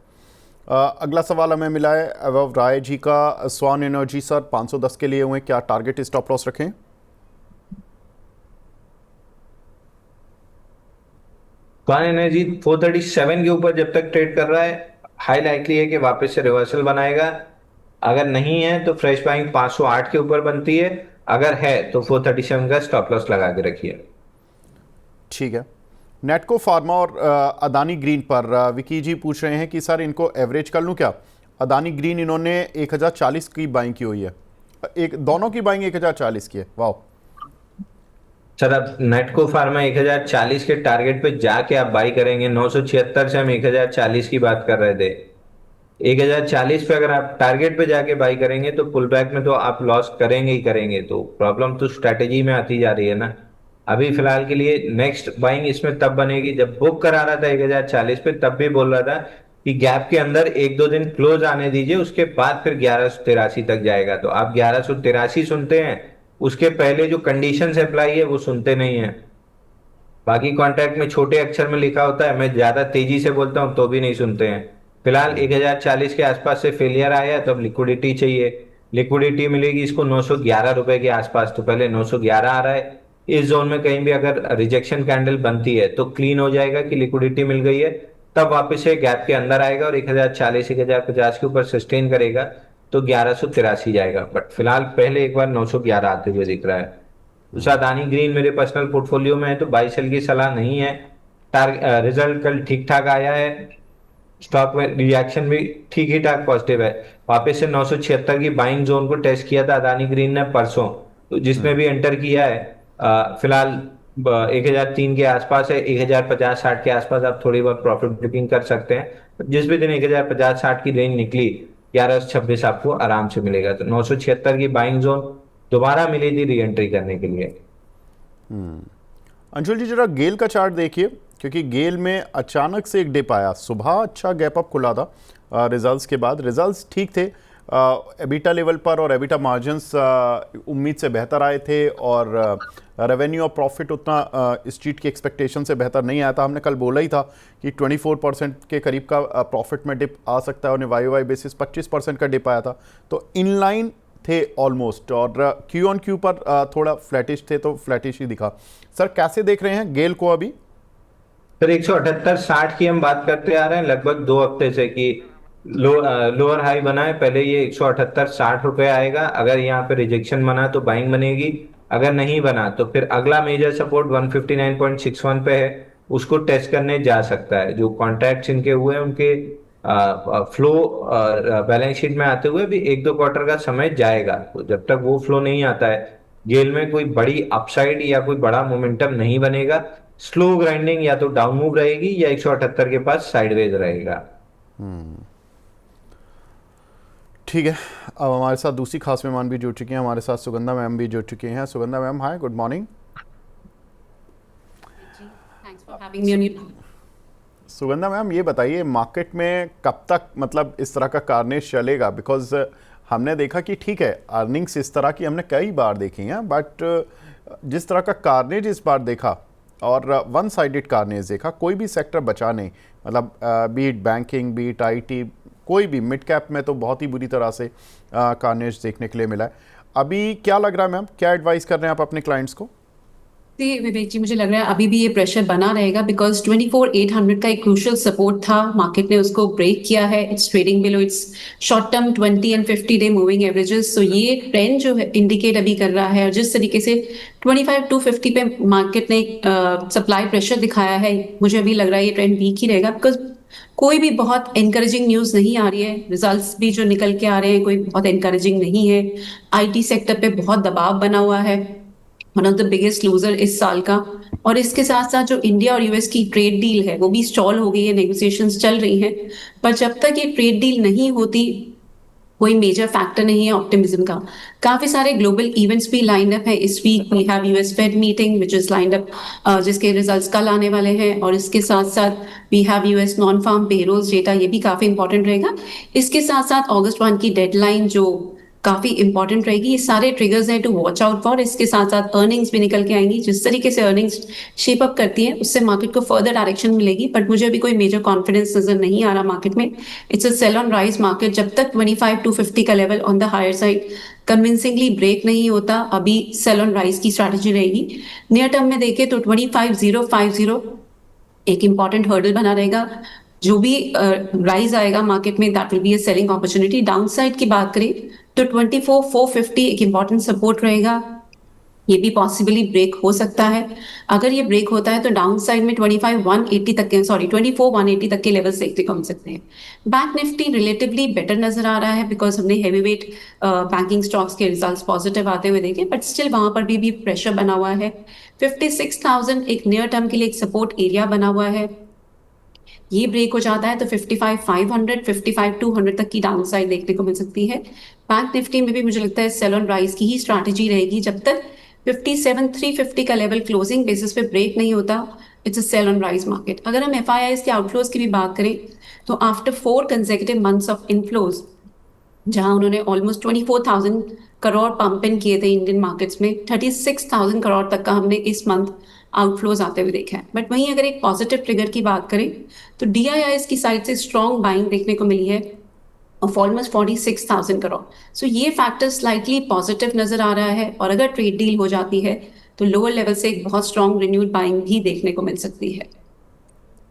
अगला सवाल हमें मिला है अवैव राय जी का, स्वान एनर्जी सर 510 के लिए हुए, क्या टारगेट स्टॉप लॉस रखें? स्वान एनर्जी 437 के ऊपर जब तक ट्रेड कर रहा है, हाई लाइकली है कि वापस से रिवर्सल बनाएगा। अगर नहीं है तो फ्रेश बाइंग 508 के ऊपर बनती है, अगर है तो 437 का स्टॉप लॉस लगा के रखिए। ठीक है। नेटको फार्मा और अदानी ग्रीन पर विकी जी पूछ रहे हैं कि सर इनको एवरेज कर लूं क्या? अदानी ग्रीन इन्होंने 1040 की बाइंग की हुई है, एक दोनों की बाइंग 1040 की है। वाह। सर अब नेटको फार्मा 1040 के टारगेट पे जाके आप बाई करेंगे, 976 से हम 1040 की बात कर रहे थे। 1040 पे अगर आप टारगेट पे जाके बाई करेंगे तो पुल बैक में तो आप लॉस करेंगे ही करेंगे। तो प्रॉब्लम तो स्ट्रेटेजी में आती जा रही है ना। अभी फिलहाल के लिए नेक्स्ट बाइंग इसमें तब बनेगी, जब बुक करा रहा था 1040 पे तब भी बोल रहा था कि गैप के अंदर एक दो दिन क्लोज आने दीजिए, उसके बाद फिर 1183 तक जाएगा। तो आप 1183 सुनते हैं, उसके पहले जो कंडीशन अप्लाई है वो सुनते नहीं है। बाकी कॉन्ट्रैक्ट में छोटे अक्षर में लिखा होता है, मैं ज्यादा तेजी से बोलता हूं तो भी नहीं सुनते हैं। फिलहाल 1040 के आसपास से फेलियर आया है तो अब लिक्विडिटी चाहिए। लिक्विडिटी मिलेगी इसको 911 रुपए के आसपास, तो पहले 911 आ रहा है। इस जोन में कहीं भी अगर रिजेक्शन कैंडल बनती है तो क्लीन हो जाएगा कि लिक्विडिटी मिल गई है, तब वापस से गैप के अंदर आएगा और 1040 1050 के ऊपर सस्टेन करेगा तो 1183 जाएगा। बट फिलहाल पहले एक बार 911 आते हुए दिख रहा है। उषा अदानी ग्रीन मेरे पर्सनल पोर्टफोलियो में है तो बाई सेल की सलाह नहीं है। रिजल्ट कल ठीक ठाक आया है, स्टॉक में रिएक्शन भी ठीक ही ठाक पॉजिटिव है। वापस से 976 की बाइंग जोन को टेस्ट किया था अदानी ग्रीन ने परसों, तो जिसमें भी एंटर किया है फिलहाल 1003 के आसपास है। 1050-60 के आसपास आप थोड़ी बहुत प्रॉफिट बुकिंग कर सकते हैं। जिस भी दिन 1050-60 की रेंज निकली 1126 आपको आराम से मिलेगा। तो 976 की बाइंग जोन दोबारा मिली थी री एंट्री करने के लिए। अंशुल जी जरा गेल का चार्ट देखिए, क्योंकि गेल में अचानक से एक डिप आया, सुबह अच्छा गैप अप खुला था रिजल्ट्स के बाद, रिजल्ट्स ठीक थे एबिटा लेवल पर, और एबिटा मार्जिन्स उम्मीद से बेहतर आए थे, और रेवेन्यू और प्रॉफिट उतना स्ट्रीट की एक्सपेक्टेशन से बेहतर नहीं आया था। हमने कल बोला ही था कि 24% के करीब का प्रॉफिट में डिप आ सकता है, और वाई वाई बेसिस 25% का डिप आया था, तो इनलाइन थे ऑलमोस्ट, और क्यू ऑन क्यू पर थोड़ा फ्लैटिश थे, तो फ्लैटिश ही दिखा। सर कैसे देख रहे हैं गेल को अभी? फिर 178-60 की हम बात करते आ रहे हैं लगभग 2 हफ्ते से कि लोअर हाई बना है। पहले ये 178-60 रुपए आएगा, अगर यहाँ पे रिजेक्शन बना तो बाइंग बनेगी, अगर नहीं बना तो फिर अगला मेजर सपोर्ट 159.61 पे है, उसको टेस्ट करने जा सकता है। जो कॉन्ट्रैक्ट्स इनके हुए हैं उनके फ्लो बैलेंस शीट में आते हुए भी एक दो क्वार्टर का समय जाएगा। तो जब तक वो फ्लो नहीं आता है गेल में कोई बड़ी अपसाइड या कोई बड़ा मोमेंटम नहीं बनेगा। स्लो ग्राइंडिंग या तो डाउन मूव रहेगी या 178 के पास साइडवेज रहेगा। ठीक है, अब हमारे साथ दूसरी खास मेहमान भी जुड़ चुके हैं, हमारे साथ सुगंधा मैम भी जुड़ चुके हैं। Sugandha ma'am hi, good morning. Sugandha ma'am ये बताइए, मार्केट में कब तक मतलब इस तरह का कार्नेज चलेगा? बिकॉज हमने देखा कि ठीक है अर्निंग्स इस तरह की हमने कई बार देखी हैं, बट जिस तरह का कार्नेज इस बार देखा, और वन साइडेड कार्नेज देखा, कोई भी सेक्टर बचा नहीं, मतलब बीट बैंकिंग, बीट आईटी, कोई भी मिड कैप में तो बहुत ही बुरी तरह से कार्नेज देखने के लिए मिला है। अभी क्या लग रहा है मैम, क्या एडवाइस कर रहे हैं आप अपने क्लाइंट्स को? जी विवेक जी, मुझे लग रहा है अभी भी ये प्रेशर बना रहेगा, बिकॉज 24,800 का एक क्रूशियल सपोर्ट था, मार्केट ने उसको ब्रेक किया है। It's trading below it's short term 20 and 50 day moving averages. तो ये ट्रेंड जो है इंडिकेट अभी कर रहा है, और जिस तरीके से 25-250 पे मार्केट ने सप्लाई प्रेशर दिखाया है, मुझे अभी लग रहा है ये ट्रेंड वीक ही रहेगा, बिकॉज कोई भी बहुत एनकरेजिंग न्यूज नहीं आ रही है। रिजल्ट्स भी जो निकल के आ रहे हैं कोई बहुत एनकरेजिंग नहीं है। आईटी सेक्टर पे बहुत दबाव बना हुआ है, one of the biggest loser इस साल का। और इसके साथ साथ जो इंडिया और यूएस की ट्रेड डील है वो भी स्टॉल हो गई है, नेगोशिएशंस चल रही हैं। पर जब तक ये ट्रेड डील नहीं होती कोई मेजर फैक्टर नहीं है ऑप्टिमिज्म का। काफी सारे ग्लोबल इवेंट्स भी लाइंड अप है इस week. We have US Fed meeting which is lined up, जिसके रिजल्ट्स कल आने वाले हैं, और इसके साथ साथ we have US non farm payrolls data, ये भी काफी इंपॉर्टेंट रहेगा। इसके साथ साथ अगस्त 1 की डेडलाइन जो काफी इंपॉर्टेंट रहेगी। ये सारे ट्रिगर्स हैं टू वॉच आउट फॉर। इसके साथ साथ अर्निंग्स भी निकल के आएंगी, जिस तरीके से अर्निंग्स शेप अप करती है उससे मार्केट को फर्दर डायरेक्शन मिलेगी। बट मुझे अभी कोई मेजर कॉन्फिडेंस नजर नहीं आ रहा मार्केट में। It's a sell on rise market. जब तक 25-250 का level on the higher side convincingly break नहीं होता, अभी सेल ऑन राइज की स्ट्रैटेजी रहेगी। नियर टर्म में देखें तो 25,050 एक इंपॉर्टेंट हर्डल बना रहेगा। जो भी राइज आएगा मार्केट में that will be a selling opportunity. Down side की बात करें तो 24,450 एक इंपॉर्टेंट सपोर्ट रहेगा। ये भी पॉसिबली ब्रेक हो सकता है। अगर ये ब्रेक होता है तो डाउन साइड में 25,180 तक के 24,180 तक के लेवल्स देखने को मिल सकते हैं। बैंक निफ्टी रिलेटिवली बेटर नजर आ रहा है बिकॉज हमने हैवी वेट बैंकिंग स्टॉक्स के रिजल्ट्स पॉजिटिव आते हुए देखे, बट स्टिल वहां पर भी प्रेशर बना हुआ है। 56,000 एक नियर टर्म के लिए एक सपोर्ट एरिया बना हुआ है। ये ब्रेक हो जाता है तो 55,500 55,200 तक की डाउन साइड देखने को मिल सकती है। बैंक निफ्टी में भी मुझे लगता है सेल ऑन राइज की ही स्ट्रैटेजी रहेगी जब तक 57,350 का लेवल क्लोजिंग बेसिस पे ब्रेक नहीं होता। It's a sell on rise market. अगर हम एफआईआईज के आउटफ्लोज की भी बात करें तो after 4 consecutive months of inflows, जहां उन्होंने ऑलमोस्ट 24,000 करोड़ पंप इन किए थे इंडियन मार्केट्स में, 36,000 करोड़ तक का हमने इस मंथ आउटफ्लोज आते हुए देखा है। बट वहीं अगर एक पॉजिटिव ट्रिगर की बात करें तो डीआईआईएस की साइड से स्ट्रॉन्ग बाइंग देखने को मिली है ऑफ ऑलमोस्ट 46,000 करोड़। सो ये फैक्टर स्लाइटली पॉजिटिव नजर आ रहा है, और अगर ट्रेड डील हो जाती है तो लोअर लेवल से एक बहुत स्ट्रॉन्ग रिन्यूड बाइंग भी देखने को मिल सकती है।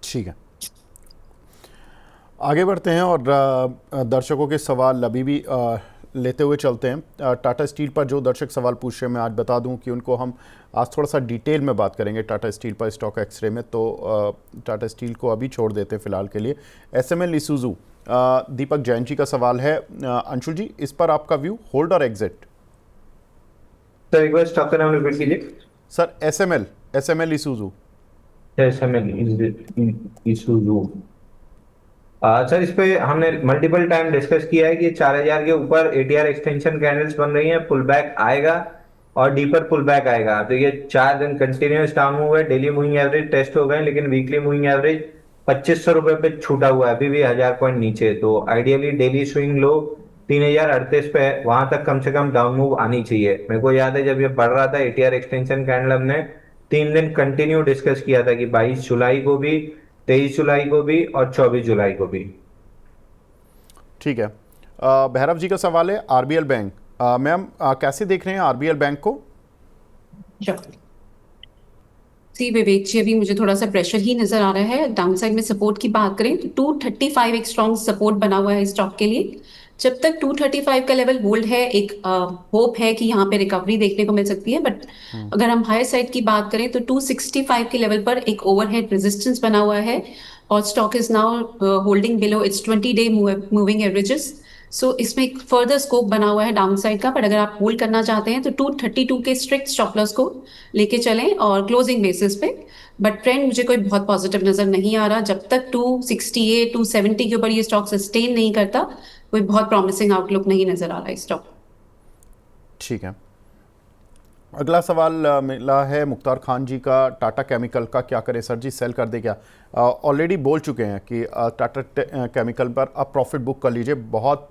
ठीक है, आगे बढ़ते हैं और दर्शकों के सवाल अभी भी लेते हुए चलते हैं। टाटा स्टील पर जो दर्शक सवाल पूछ रहे हैं, मैं आज बता दूं कि उनको हम आज थोड़ा सा डिटेल में बात करेंगे टाटा स्टील पर स्टॉक एक्सरे में, तो टाटा स्टील को अभी छोड़ देते हैं फिलहाल के लिए। एसएमएल इसूजू, दीपक जैन जी का सवाल है। अंशुल जी, इस पर आपका व्यू, होल्ड और एग्जिट? सर एक बार स्टॉक का नाम रिपीट कीजिए। Sir SML Isuzu. एसएमएल इशू। सर इस पे हमने मल्टीपल टाइम डिस्कस किया है कि 4,000 के ऊपर एटीआर एक्सटेंशन कैंडल्स बन रही हैं, पुल बैक आएगा और डीपर पुल बैक आएगा। तो ये 4 दिन कंटिन्यूस डाउन मूव है, डेली मूविंग एवरेज टेस्ट हो गए, लेकिन वीकली मूविंग एवरेज 2,500 रुपए पे छूटा हुआ है, अभी भी 1,000 पॉइंट नीचे। तो आइडियली डेली स्विंग लो 3,038 पे है, वहां तक कम से कम डाउन मूव आनी चाहिए। मेरे को याद है जब ये बढ़ रहा था एटीआर एक्सटेंशन कैंडल, हमने 3 दिन कंटिन्यू डिस्कस किया था कि 22 जुलाई को भी, 23 जुलाई को भी और 24 जुलाई को भी। ठीक है, भैरव जी का सवाल है आरबीएल बैंक। मैम कैसे देख रहे हैं आरबीएल बैंक को? सी विवेक जी, अभी मुझे थोड़ा सा प्रेशर ही नजर आ रहा है। डाउन साइड में सपोर्ट की बात करें तो 235 एक स्ट्रॉन्ग सपोर्ट बना हुआ है स्टॉक के लिए। जब तक 235 का लेवल होल्ड है, एक होप है कि यहाँ पे रिकवरी देखने को मिल सकती है। बट अगर हम हायर साइड की बात करें तो 265 के लेवल पर एक ओवरहेड रेजिस्टेंस बना हुआ है, और stock is now holding below its 20-day moving averages. So इसमें एक फर्दर स्कोप बना हुआ है डाउन साइड का, बट अगर आप होल्ड करना चाहते हैं तो 232 के स्ट्रिक्ट स्टॉप लॉस को लेके चलें और क्लोजिंग बेसिस पे। बट ट्रेंड मुझे कोई बहुत पॉजिटिव नजर नहीं आ रहा। जब तक 268 270 के ऊपर ये स्टॉक सस्टेन नहीं करता, कोई बहुत प्रॉमिसिंग आउटलुक नहीं नजर आ रहा है स्टॉक। ठीक है, अगला सवाल मिला है मुख्तार खान जी का, टाटा केमिकल का क्या करें सर जी, सेल कर दे क्या? ऑलरेडी बोल चुके हैं कि टाटा केमिकल पर आप प्रॉफिट बुक कर लीजिए। बहुत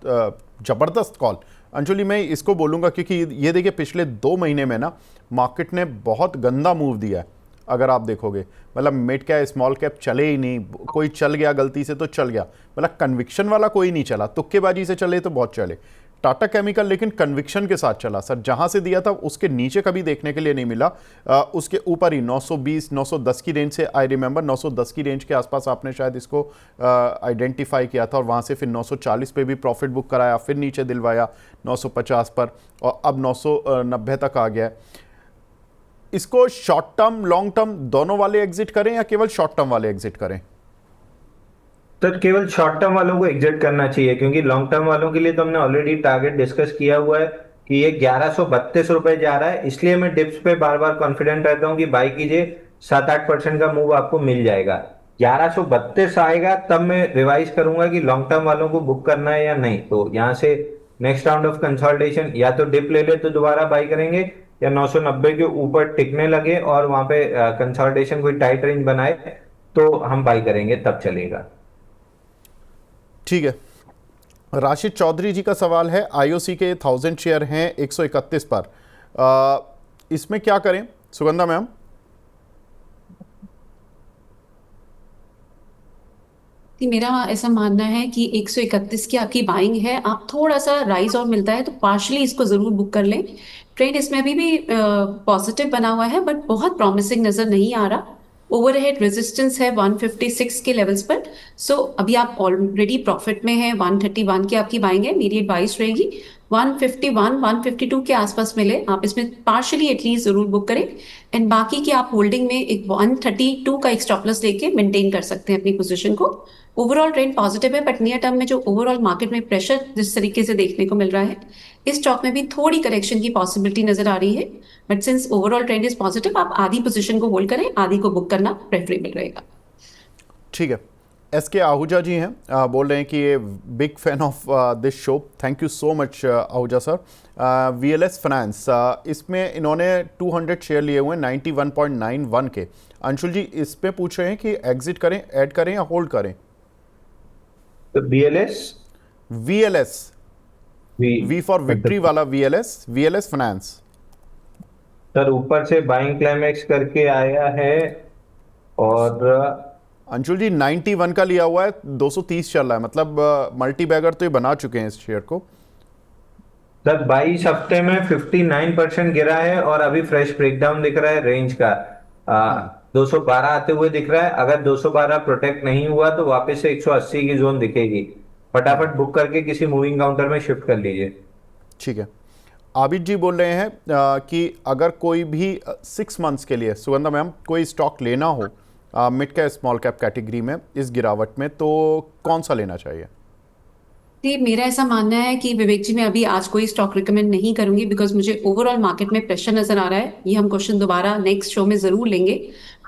ज़बरदस्त कॉल। अंजलि, मैं इसको बोलूँगा क्योंकि ये देखिए पिछले 2 महीने में ना मार्केट ने बहुत गंदा मूव दिया है। अगर आप देखोगे मतलब मिड कैप स्मॉल कैप चले ही नहीं, कोई चल गया गलती से तो चल गया, मतलब कन्विक्शन वाला कोई नहीं चला। तुक्केबाजी से चले तो बहुत चले। टाटा केमिकल लेकिन कन्विक्शन के साथ चला सर, जहां से दिया था उसके नीचे कभी देखने के लिए नहीं मिला। उसके ऊपर ही 920 910 की रेंज से, आई रिमेंबर 910 की रेंज के आसपास आपने शायद इसको आइडेंटिफाई किया था, और वहां से फिर 940 पे भी प्रॉफिट बुक कराया, फिर नीचे दिलवाया 950 पर, और अब 990 तक आ गया है। इसको शॉर्ट टर्म लॉन्ग टर्म दोनों वाले एग्जिट करें या केवल शॉर्ट टर्म वाले एग्जिट करें? तो केवल शॉर्ट टर्म वालों को एग्जिट करना चाहिए, क्योंकि लॉन्ग टर्म वालों के लिए तो हमने ऑलरेडी टारगेट डिस्कस किया हुआ है कि ये 1132 रुपए जा रहा है। इसलिए मैं डिप्स पे बार बार कॉन्फिडेंट रहता हूँ कि बाई कीजिए, 7-8% का मूव आपको मिल जाएगा। 1132 आएगा तब मैं रिवाइज करूंगा कि लॉन्ग टर्म वालों को बुक करना है या नहीं। तो यहाँ से नेक्स्ट राउंड ऑफ कंसोलिडेशन, या तो डिप ले ले तो दोबारा बाई करेंगे, या 990 के ऊपर टिकने लगे और वहां पे कंसोलिडेशन कोई टाइट रेंज बनाए तो हम बाई करेंगे, तब चलेगा। ठीक है, राशिद चौधरी जी का सवाल है, आईओसी के 1000 शेयर हैं 131 पर, इसमें क्या करें? सुगंधा मैम। मेरा ऐसा मानना है कि 131 की आपकी बाइंग है, आप थोड़ा सा राइज और मिलता है तो पार्शली इसको जरूर बुक कर लें। ट्रेड इसमें अभी भी पॉजिटिव बना हुआ है, बट बहुत प्रॉमिसिंग नजर नहीं आ रहा। ओवरहेड रेजिस्टेंस है 156 के लेवल्स पर। सो अभी आप ऑलरेडी प्रॉफिट में हैं, 131 की आपकी बाइंग है, मेरी एडवाइस रहेगी 151 152 के आसपास मिले आप इसमें पार्शली एटलीस्ट जरूर बुक करें। एंड बाकी की आप होल्डिंग में एक 132 का एक स्टॉप लॉस लेके मेंटेन कर सकते हैं अपनी पोजीशन को। ओवरऑल ट्रेंड पॉजिटिव है, बट नियर टर्म में जो ओवरऑल मार्केट में प्रेशर जिस तरीके से देखने को मिल रहा है, इस स्टॉक में भी थोड़ी करेक्शन की पॉसिबिलिटी नजर आ रही है। But since overall trend is positive, आप आधी पोजीशन को होल्ड करें, आधी को बुक करना प्रेफरेबल रहेगा। ठीक है। एस के आहूजा जी हैं, बोल रहे हैं कि ये big fan of this show, thank you so much Ahuja sir. VLS finance, इसमें इन्होंने 200 शेयर लिए हुए हैं 91.91 के। अंशुल जी इस पे पूछ रहे हैं कि एग्जिट करें, ऐड करें या होल्ड करें? तो BLS VLS, V for victory वाला VLS फाइनेंस। सर ऊपर से बाइंग क्लाइमेक्स करके आया है और अंशुल जी 91 का लिया हुआ है, 230 चल रहा है, मतलब मल्टी बैगर तो ये बना चुके हैं इस शेयर को। सर 22 हफ्ते में 59% गिरा है और अभी फ्रेश ब्रेकडाउन दिख रहा है रेंज का 212 आते हुए दिख रहा है। अगर 212 प्रोटेक्ट नहीं हुआ तो वापस से 180 की जोन दिखेगी। फटाफट बुक करके किसी मूविंग काउंटर में शिफ्ट कर लीजिए। ठीक है। आबिद जी बोल रहे हैं कि अगर कोई भी 6 मंथ्स के लिए सुगंधा मैम कोई स्टॉक लेना हो mid cap small cap category में इस गिरावट में, तो कौन सा लेना चाहिए? जी, मेरा ऐसा मानना है कि विवेक जी मैं अभी आज कोई स्टॉक रिकमेंड नहीं करूंगी, बिकॉज मुझे ओवरऑल मार्केट में प्रेशर नजर आ रहा है। ये हम क्वेश्चन दोबारा नेक्स्ट शो में जरूर लेंगे,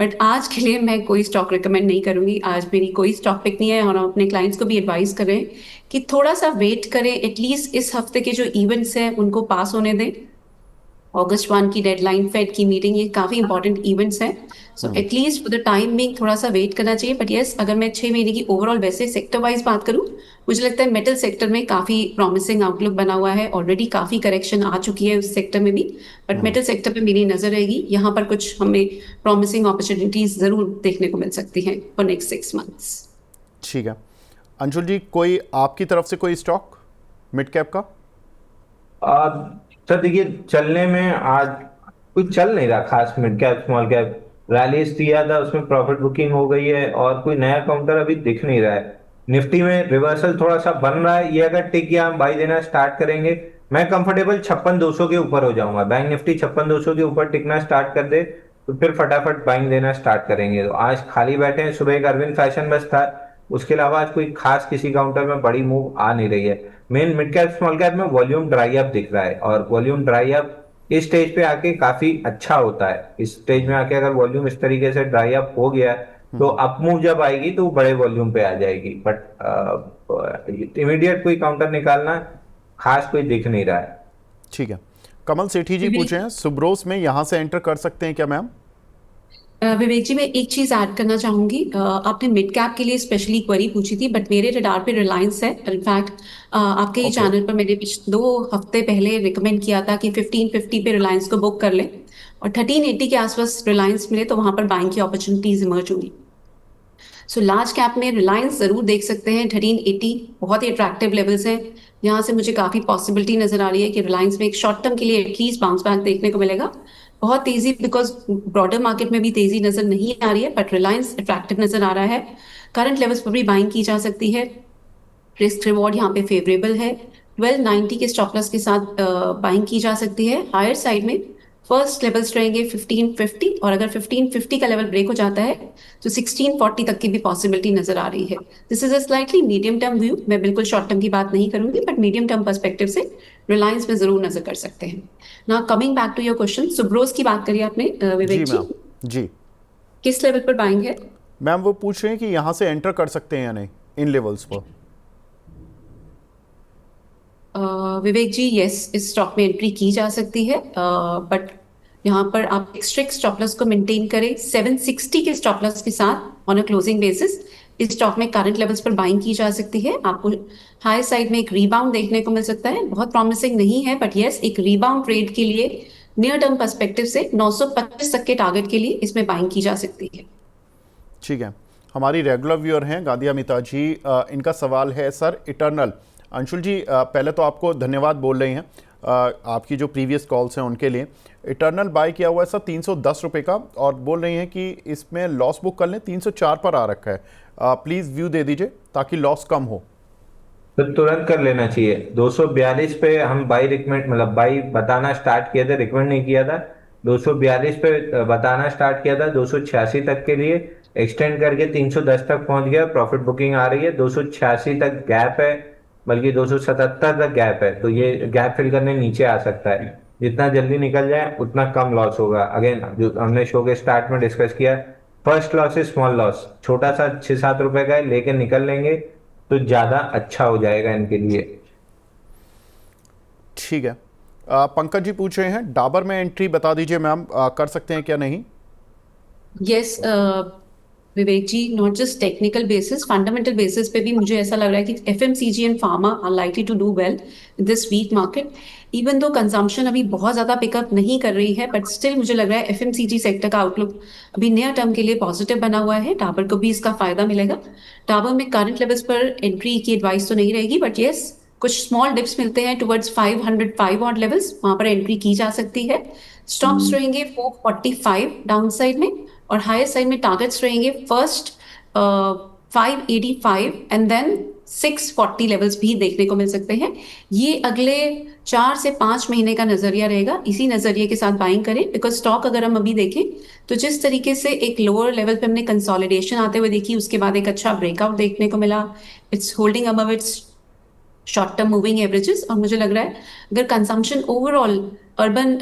बट आज के लिए मैं कोई स्टॉक रिकमेंड नहीं करूंगी। आज मेरी कोई स्टॉक पिक नहीं है और हम अपने क्लाइंट्स को भी एडवाइस कर रहे हैं कि थोड़ा सा वेट करें, एटलीस्ट इस हफ्ते के जो इवेंट्स हैं उनको पास होने दें। अगस्त 1 की डेडलाइन, फेड की मीटिंग, ये काफी इंपॉर्टेंट इवेंट्स हैं। So at least for the time being थोड़ा सा वेट करना चाहिए। बट यस, अगर मैं 6 महीने की ओवरऑल वैसे सेक्टर वाइज बात करूं, मुझे लगता है मेटल सेक्टर में काफी प्रॉमिसिंग आउटलुक बना हुआ है। ऑलरेडी काफी करेक्शन आ चुकी है उस सेक्टर में भी, बट मेटल सेक्टर पे मेरी नजर रहेगी। यहाँ पर कुछ हमें प्रॉमिसिंग अपॉर्चुनिटीज जरूर देखने को मिल सकती हैं फॉर नेक्स्ट 6 मंथ्स। ठीक है। अंशुल जी कोई आपकी तरफ से कोई स्टॉक मिड कैप का? सर देखिए, चलने में आज कुछ चल नहीं रहा खास। Mid cap small cap rallies दिया था, उसमें प्रॉफिट बुकिंग हो गई है और कोई नया काउंटर अभी दिख नहीं रहा है। निफ्टी में रिवर्सल थोड़ा सा बन रहा है, ये अगर टिक गया हम बाई देना स्टार्ट करेंगे। मैं कंफर्टेबल 56,200 के ऊपर हो जाऊंगा। बैंक निफ्टी 56,200 के ऊपर टिकना स्टार्ट कर दे तो फिर फटाफट बाइंग देना स्टार्ट करेंगे। तो आज खाली बैठे हैं, सुबह एक अरविंद फैशन बस था, उसके अलावा आज कोई खास किसी काउंटर में बड़ी मूव आ नहीं रही है। Main mid cap small cap में वॉल्यूम ड्राई अप दिख रहा है और वॉल्यूम ड्राई अप इस स्टेज पे आके काफी अच्छा होता है। इस स्टेज में आके अगर वॉल्यूम इस तरीके से ड्राई अप हो गया तो अप मूव जब आएगी तो बड़े वॉल्यूम पे आ जाएगी। बट इमीडिएट कोई काउंटर निकालना खास कोई दिख नहीं रहा है। ठीक है। कमल सेठी जी पूछे हैं सुब्रोस में यहाँ से एंटर कर सकते हैं क्या मैम? विवेक जी मैं एक चीज ऐड करना चाहूंगी। आपने मिड कैप के लिए स्पेशली क्वेरी पूछी थी, बट मेरे रडार पे रिलायंस है। इनफैक्ट आपके ही चैनल पर मैंने 2 हफ्ते पहले रिकमेंड किया था कि 1550 पे रिलायंस को बुक कर लें और 1380 के आसपास रिलायंस मिले तो वहां पर बाइंग की अपॉर्चुनिटीज इमर्ज होंगी। सो लार्ज कैप में रिलायंस जरूर देख सकते हैं। 1380 बहुत ही अट्रैक्टिव लेवल्स हैं, यहाँ से मुझे काफी पॉसिबिलिटी नजर आ रही है कि रिलायंस में एक शॉर्ट टर्म के लिए एटलीस्ट बाउंस बैक देखने को मिलेगा। बहुत तेजी, बिकॉज ब्रॉडर मार्केट में भी तेजी नजर नहीं आ रही है, बट रिलायंस अट्रैक्टिव नजर आ रहा है। करंट लेवल्स पर भी बाइंग की जा सकती है। रिस्क रिवॉर्ड यहाँ पे फेवरेबल है। 1290 के स्टॉप लॉस के साथ बाइंग की जा सकती है। हायर साइड में फर्स्ट लेवल्स रहेंगे 1550 और अगर 1550 का लेवल ब्रेक हो जाता है तो 1640 तक की भी पॉसिबिलिटी नजर आ रही है। This is a slightly medium term view, मैं बिल्कुल शॉर्ट टर्म की बात नहीं करूंगी, बट मीडियम टर्म पर्सपेक्टिव से रिलायंस में जरूर नजर कर सकते हैं। Now coming back to your question, Subros की बात करिए आपने विवेक जी, जी किस लेवल पर बाइंग है? मैम वो पूछ रहे हैं कि यहाँ से एंटर कर सकते हैं या नहीं इन लेवल्स पर। विवेक जी यस, इस स्टॉक में एंट्री की जा सकती है, बट यहाँ पर आप एक स्ट्रिक्ट स्टॉप लॉस को मेंटेन करें 760 के स्टॉप लॉस के साथ ऑन अ क्लोजिंग बेसिस। इस स्टॉक में करंट लेवल्स पर बाइंग की जा सकती है। आपको हाई साइड में एक रीबाउंड देखने को मिल सकता है, बहुत प्रॉमिसिंग नहीं है, बट यस एक रीबाउंड ट्रेड के लिए नियर टर्म पर्सपेक्टिव से 925 तक के टारगेट के लिए इसमें बाइंग की जा सकती है। ठीक है। हमारी रेगुलर व्यूअर हैं गांधी अमिता जी, इनका सवाल है सर इटर्नल। अंशुल जी पहले तो आपको धन्यवाद बोल रही हैं। आपकी जो प्रीवियस कॉल्स हैं उनके लिए। इटर्नल बाय किया हुआ है सर 310 रुपये का, और बोल रही हैं कि इसमें लॉस बुक कर लें, 304 पर आ रखा है। प्लीज़ व्यू दे दीजिए ताकि लॉस कम हो। तो तुरंत कर लेना चाहिए। 242 पे हम बाई रिकमेंड मतलब बाई बताना स्टार्ट किया था, रिकमेंड नहीं किया था। 242 पे बताना स्टार्ट किया था, 286 तक के लिए एक्सटेंड करके 310 तक पहुंच गया, प्रॉफिट बुकिंग आ रही है। 286 तक गैप है, बल्कि 277 तक गैप है, तो ये गैप फिल करने नीचे आ सकता है। जितना जल्दी निकल जाए उतना कम लॉस होगा। अगेन जो हमने शो के स्टार्ट में डिस्कस किया, first loss is small loss, छोटा सा 6-7 रुपए का है, लेके निकल लेंगे तो ज्यादा अच्छा हो जाएगा इनके लिए। ठीक है। पंकज जी पूछ रहे हैं डाबर में एंट्री बता दीजिए मैम, कर सकते हैं क्या नहीं? Yes Vivek ji, not just technical basis, fundamental basis पे भी मुझे ऐसा लग रहा है कि FMCG and pharma are likely to do well in this week market. Even though consumption अभी बहुत ज्यादा पिकअप नहीं कर रही है, बट स्टिल मुझे लग रहा है एफएमसीजी सेक्टर का आउटलुक अभी नियर टर्म के लिए पॉजिटिव बना हुआ है। डाबर को भी इसका फायदा मिलेगा। डाबर में करंट लेवल्स पर एंट्री की एडवाइस तो नहीं रहेगी, बट येस कुछ स्मॉल डिप्स मिलते हैं टुवर्ड्स 505 ऑड लेवल्स, वहां पर एंट्री की जा सकती है। स्टॉप्स रहेंगे 445 डाउन साइड में, और हायर साइड में टारगेट्स रहेंगे फर्स्ट 585 एंड देन 640 लेवल्स भी देखने को मिल सकते हैं। ये अगले 4 से 5 महीने का नजरिया रहेगा, इसी नजरिए के साथ बाइंग करें। बिकॉज स्टॉक अगर हम अभी देखें तो जिस तरीके से एक लोअर लेवल पे हमने कंसोलिडेशन आते हुए देखी, उसके बाद एक अच्छा ब्रेकआउट देखने को मिला, it's holding above it's short term moving averages. और मुझे लग रहा है अगर कंजम्पशन ओवरऑल अर्बन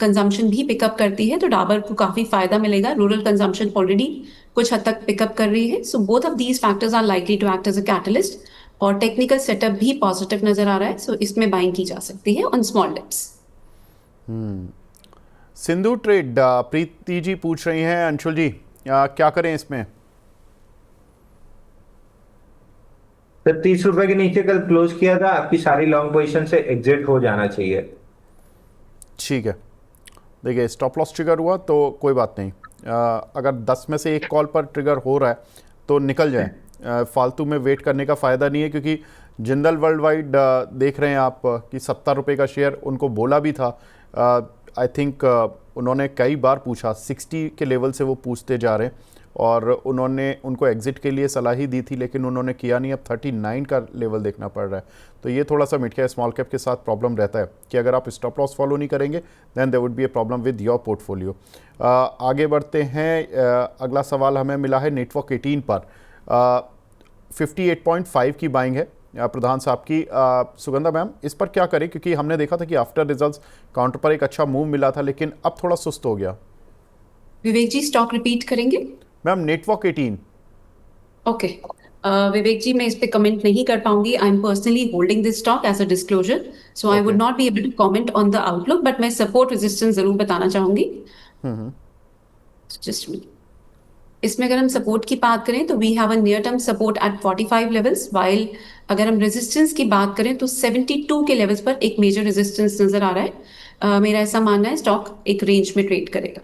कंजम्पशन भी पिकअप करती है तो डाबर को काफी फायदा मिलेगा। रूरल कंजम्पशन ऑलरेडी कुछ हद तक पिकअप कर रही है, so both of these factors are likely to act as a catalyst. और टेक्निकल सेटअप भी पॉजिटिव नजर आ रहा है, सो इसमें बाइंग की जा सकती है on small dips. Sindhu Trade, Preeti ji पूछ रही हैं अंशुल जी क्या करें इसमें? तो 30 रुपए के नीचे कल क्लोज किया था, आपकी सारी लॉन्ग पोजीशन से एग्जिट हो जाना चाहिए। ठीक है, देखिए स्टॉप लॉस ट्रिगर हुआ तो कोई बात नहीं। अगर 10 में से एक कॉल पर ट्रिगर हो रहा है तो निकल जाए। फालतू में वेट करने का फ़ायदा नहीं है, क्योंकि जिंदल वर्ल्ड वाइड देख रहे हैं आप कि 70 रुपये का शेयर उनको बोला भी था। आई थिंक उन्होंने कई बार पूछा, 60 के लेवल से वो पूछते जा रहे हैं, और उन्होंने उनको एग्जिट के लिए सलाह ही दी थी, लेकिन उन्होंने किया नहीं। अब 39 का लेवल देखना पड़ रहा है। तो ये थोड़ा सा मिड कैप स्मॉल कैप के साथ प्रॉब्लम रहता है कि अगर आप स्टॉप लॉस फॉलो नहीं करेंगे then there would be a problem with your portfolio. आगे बढ़ते हैं। अगला सवाल हमें मिला है नेटवर्क 18 पर। 58.5 की बाइंग है प्रधान साहब की। सुगंधा मैम, इस पर क्या करें? क्योंकि हमने देखा था कि आफ्टर रिजल्ट्स काउंटर पर एक अच्छा मूव मिला था, लेकिन अब थोड़ा सुस्त हो गया। विवेक जी स्टॉक रिपीट करेंगे? Ma'am network 18। Okay Vivek ji, मैं इस पे कमेंट नहीं कर पाऊंगी। I am personally holding this stock as a disclosure, so I would not be able to comment on the outlook, but मैं सपोर्ट रेजिस्टेंस जरूर बताना चाहूंगी। जस्ट इसमें अगर हम सपोर्ट की बात करें तो we have a near term support at 45 levels, while अगर हम रेजिस्टेंस की बात करें तो 72 के लेवल्स पर एक मेजर रेजिस्टेंस नजर आ रहा है। मेरा ऐसा मानना है स्टॉक एक रेंज में ट्रेड करेगा।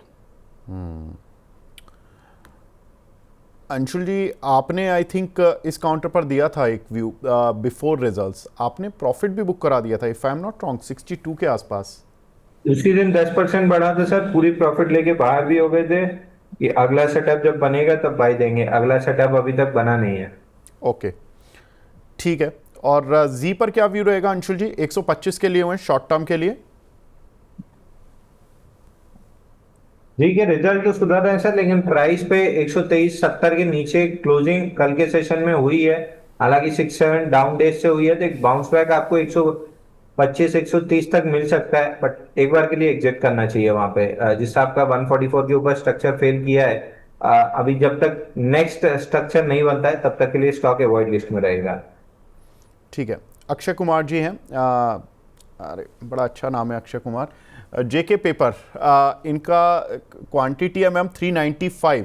अंशुल जी, आपने आई थिंक इस काउंटर पर दिया था एक व्यू बिफोर रिजल्ट्स, आपने प्रॉफिट भी बुक करा दिया था if I am not wrong 62 के आसपास। उसी दिन 10% बढ़ा था सर, पूरी प्रॉफिट लेके बाहर भी हो गए थे कि अगला सेटअप जब बनेगा तब बाई देंगे। अगला सेटअप अभी तक बना नहीं है। ओके ठीक है। और जी पर क्या व्यू रहेगा अंशुल जी? 125 के लिए हुए शॉर्ट टर्म के लिए। ठीक है, रिजल्ट तो सुधर रहे हैं सर, लेकिन प्राइस पे 123.70 के नीचे क्लोजिंग कल के सेशन में हुई है। हालांकि 6-7 डाउन डेज से हुई है, तो एक बाउंस बैक आपको 125-130 तक मिल सकता है, बट एक बार के लिए एग्जिट करना चाहिए वहां पे। जिस आपका 144 के ऊपर स्ट्रक्चर फेल किया है, अभी जब तक नेक्स्ट स्ट्रक्चर नहीं बनता है तब तक के लिए स्टॉक अवॉइड लिस्ट में रहेगा। ठीक है। अक्षय कुमार जी हैं, अरे बड़ा अच्छा नाम है अक्षय कुमार। जेके पेपर, इनका क्वांटिटी है मैम 395,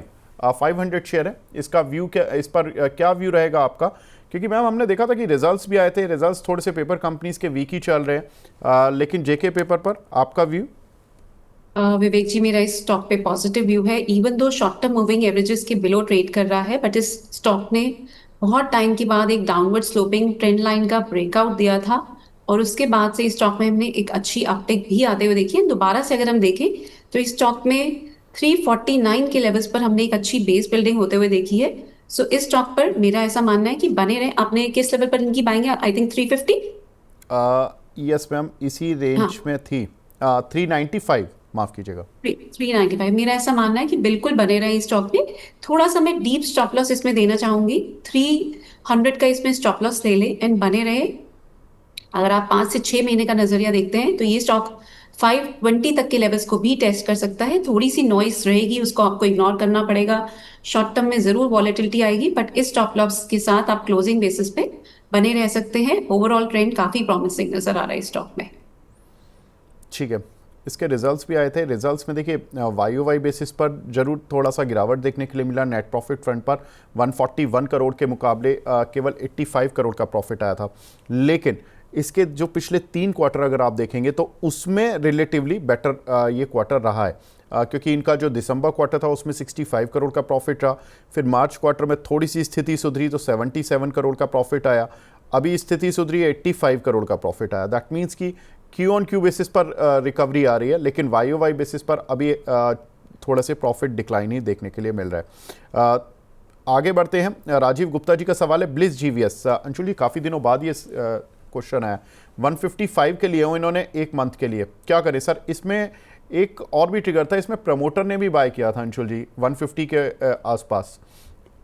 500 शेयर है। इसका व्यू क्या, इस पर क्या व्यू रहेगा आपका? क्योंकि मैम हमने देखा था कि रिजल्ट्स भी आए थे, रिजल्ट्स थोड़े से पेपर कंपनीज के वीक ही चल रहे हैं, लेकिन जेके पेपर पर आपका व्यू? विवेक जी, मेरा इस स्टॉक पे पॉजिटिव व्यू है। Even though short term moving averages के बिलो ट्रेड कर रहा है, बट इस स्टॉक ने बहुत टाइम के बाद एक डाउनवर्ड स्लोपिंग ट्रेंड लाइन का ब्रेकआउट दिया था और उसके बाद से इस स्टॉक में हमने एक अच्छी अपटेक भी आते हुए देखी है। दोबारा से अगर हम देखें तो इस स्टॉक में 349 के लेवल्स पर हमने एक अच्छी बेस बिल्डिंग होते हुए देखी है। सो इस स्टॉक पर मेरा ऐसा मानना है कि बने रहे। आपने किस लेवल पर इनकी बाइंग है? I think 350। यस मैम, इसी रेंज हाँ, में थी। 395, माफ़ कीजिएगा। 395 मेरा ऐसा मानना है कि बिल्कुल बने रहे इस स्टॉक में। थोड़ा सा मैं डीप स्टॉप लॉस इसमें देना चाहूंगी। 300 का इसमें स्टॉप लॉस ले ले एंड बने रहे। अगर आप 5 से 6 महीने का नजरिया देखते हैं तो ये स्टॉक 520 तक के लेवल्स को भी टेस्ट कर सकता है। थोड़ी सी नॉइस रहेगी, उसको आपको इग्नोर करना पड़ेगा। शॉर्ट टर्म में जरूर वॉलेटिलिटी आएगी, बट इस स्टॉप लॉस के साथ आप क्लोजिंग बेसिस पे बने रह सकते हैं। ओवरऑल ट्रेंड काफी प्रॉमिसिंग नजर आ रहा है इस स्टॉक में। ठीक है, इसके रिजल्ट्स भी आए थे। रिजल्ट्स में देखिए वाई ओ वाई बेसिस पर जरूर थोड़ा सा गिरावट देखने के लिए मिला। नेट प्रॉफिट फ्रंट पर 141 करोड़ के मुकाबले केवल 85 करोड़ का प्रॉफिट आया था। लेकिन इसके जो पिछले 3 क्वार्टर अगर आप देखेंगे तो उसमें रिलेटिवली बेटर ये क्वार्टर रहा है, क्योंकि इनका जो दिसंबर क्वार्टर था उसमें 65 करोड़ का प्रॉफिट रहा। फिर मार्च क्वार्टर में थोड़ी सी स्थिति सुधरी तो 77 करोड़ का प्रॉफिट आया। अभी स्थिति सुधरी, 85 करोड़ का प्रॉफिट आया। दैट मीन्स कि क्यू ऑन क्यू बेसिस पर रिकवरी आ रही है, लेकिन वाई ओ वाई बेसिस पर अभी थोड़ा से प्रॉफिट डिक्लाइन ही देखने के लिए मिल रहा है। आगे बढ़ते हैं। राजीव गुप्ता जी का सवाल है ब्लिस जीवीएस। अंशुल जी, काफ़ी दिनों बाद ये क्वेश्चन आया। 155 के लिए हो इन्होंने 1 मंथ के लिए, क्या करें सर? इसमें एक और भी ट्रिगर था, इसमें प्रमोटर ने भी बाय किया था अंशुल जी 150 के आसपास।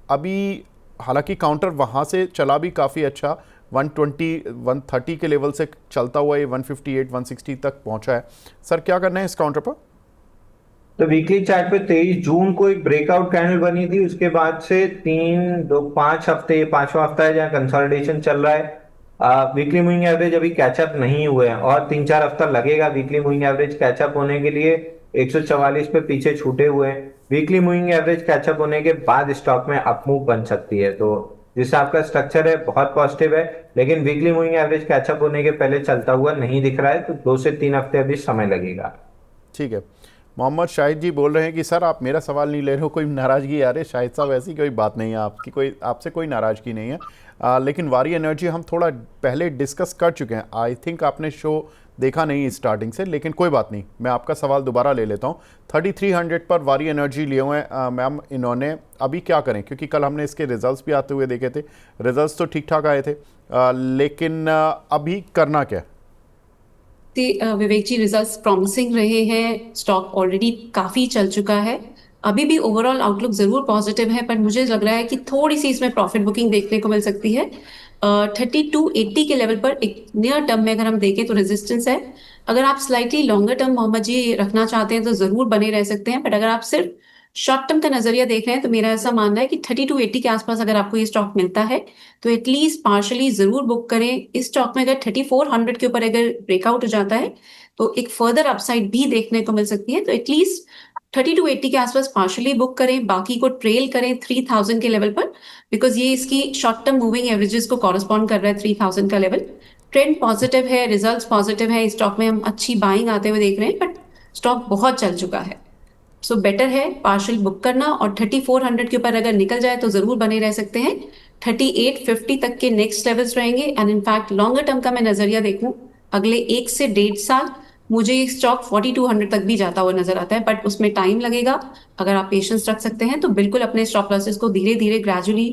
अभी हालांकि काउंटर वहाँ से चला भी काफ़ी अच्छा, 120 130 के लेवल से चलता हुआ ये 158 160 तक पहुंचा है। सर क्या करना है इस काउंटर पर? तो वीकली चार्ट पे 23 जून को एक ब्रेकआउट कैंडल बनी थी। उसके बाद से 5 हफ्ते, 5वां हफ्ता है जहाँ कंसोलिडेशन चल रहा है। वीकली मूविंग एवरेज अभी कैचअप नहीं हुए हैं और 3-4 हफ्ता लगेगा वीकली मूविंग एवरेज कैचअप होने के लिए। 144 पे पीछे छूटे हुए हैं। वीकली मूविंग एवरेज कैचअप होने के बाद स्टॉक में अपमूव बन सकती है। तो जिस आपका स्ट्रक्चर है बहुत पॉजिटिव है, लेकिन वीकली मूविंग एवरेज कैचअप होने के पहले चलता हुआ नहीं दिख रहा है, तो 2 से 3 हफ्ते अभी समय लगेगा। ठीक है। मोहम्मद शाहिद जी बोल रहे हैं कि सर आप मेरा सवाल नहीं ले रहे हो, कोई नाराज़गी आ रही है? शाहिद साहब, ऐसी कोई बात नहीं है, आपकी कोई आपसे कोई नाराज़गी नहीं है। लेकिन वारी एनर्जी हम थोड़ा पहले डिस्कस कर चुके हैं। आई थिंक आपने शो देखा नहीं स्टार्टिंग से, लेकिन कोई बात नहीं, मैं आपका सवाल दोबारा ले लेता हूँ। 3300 पर वारी एनर्जी लिए हुए हैं मैम इन्होंने। अभी क्या करें, क्योंकि कल हमने इसके रिजल्ट्स भी आते हुए देखे थे, रिजल्ट्स तो ठीक ठाक आए थे, लेकिन अभी करना क्या? विवेक जी, रिजल्ट्स प्रॉमिसिंग रहे हैं। स्टॉक ऑलरेडी काफी चल चुका है। अभी भी ओवरऑल आउटलुक जरूर पॉजिटिव है, पर मुझे लग रहा है कि थोड़ी सी इसमें प्रॉफिट बुकिंग देखने को मिल सकती है। 3280 के लेवल पर एक नियर टर्म में अगर हम देखें तो रेजिस्टेंस है। अगर आप स्लाइटली लॉन्गर टर्म मोहम्मद जी रखना चाहते हैं तो जरूर बने रह सकते हैं, बट अगर आप सिर्फ शॉर्ट टर्म का नजरिया देख रहे हैं तो मेरा ऐसा मानना है कि 3280 के आसपास अगर आपको ये स्टॉक मिलता है तो एटलीस्ट पार्शली जरूर बुक करें। इस स्टॉक में अगर 3400 के ऊपर अगर ब्रेकआउट हो जाता है तो एक फर्दर अपसाइड भी देखने को मिल सकती है। तो एटलीस्ट 3280 के आसपास पार्शली बुक करें, बाकी को ट्रेल करें 3000 के लेवल पर, बिकॉज ये इसकी शॉर्ट टर्म मूविंग एवरेजेस को कॉरस्पॉन्ड कर रहा है 3000 का लेवल। ट्रेंड पॉजिटिव है, रिजल्ट्स पॉजिटिव है। स्टॉक में हम अच्छी बाइंग आते हुए देख रहे हैं, बट स्टॉक बहुत चल चुका है। सो बेटर है पार्शल बुक करना, और 3400 के ऊपर अगर निकल जाए तो जरूर बने रह सकते हैं। 3850 तक के नेक्स्ट लेवल्स रहेंगे। एंड इनफैक्ट लॉन्गर टर्म का मैं नजरिया देखूं अगले 1 से 1.5 साल, मुझे ये स्टॉक 4200 तक भी जाता हुआ नजर आता है, बट उसमें टाइम लगेगा। अगर आप पेशेंस रख सकते हैं तो बिल्कुल अपने स्टॉप लॉसेस को धीरे धीरे ग्रेजुअली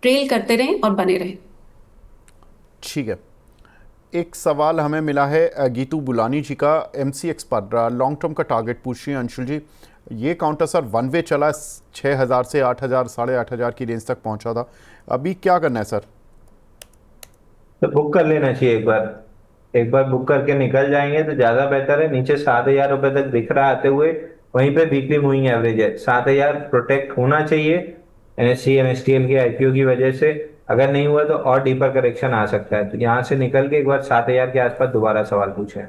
ट्रेल करते रहें और बने रहें। ठीक है। एक सवाल हमें मिला है गीतू बुलानी जी का MCX पर, लॉन्ग टर्म का टारगेट पूछ रही हैं अंशुल जी। ये काउंटर सर वन वे चला, 6000 से 8000 8500 की रेंज तक पहुंचा था। अभी क्या करना है सर? तो बुक कर लेना चाहिए एक बार। एक बार बुक करके निकल जाएंगे तो ज्यादा बेहतर है। नीचे 7000 रुपए तक दिख रहा है आते हुए, वहीं पे वीकली मूविंग एवरेज है। 7000 प्रोटेक्ट होना चाहिए NSE NSTL के IPO की वजह से। अगर नहीं हुआ तो और डीपर करेक्शन आ सकता है। तो यहाँ से निकल के एक बार 7000 के आसपास दोबारा सवाल पूछे।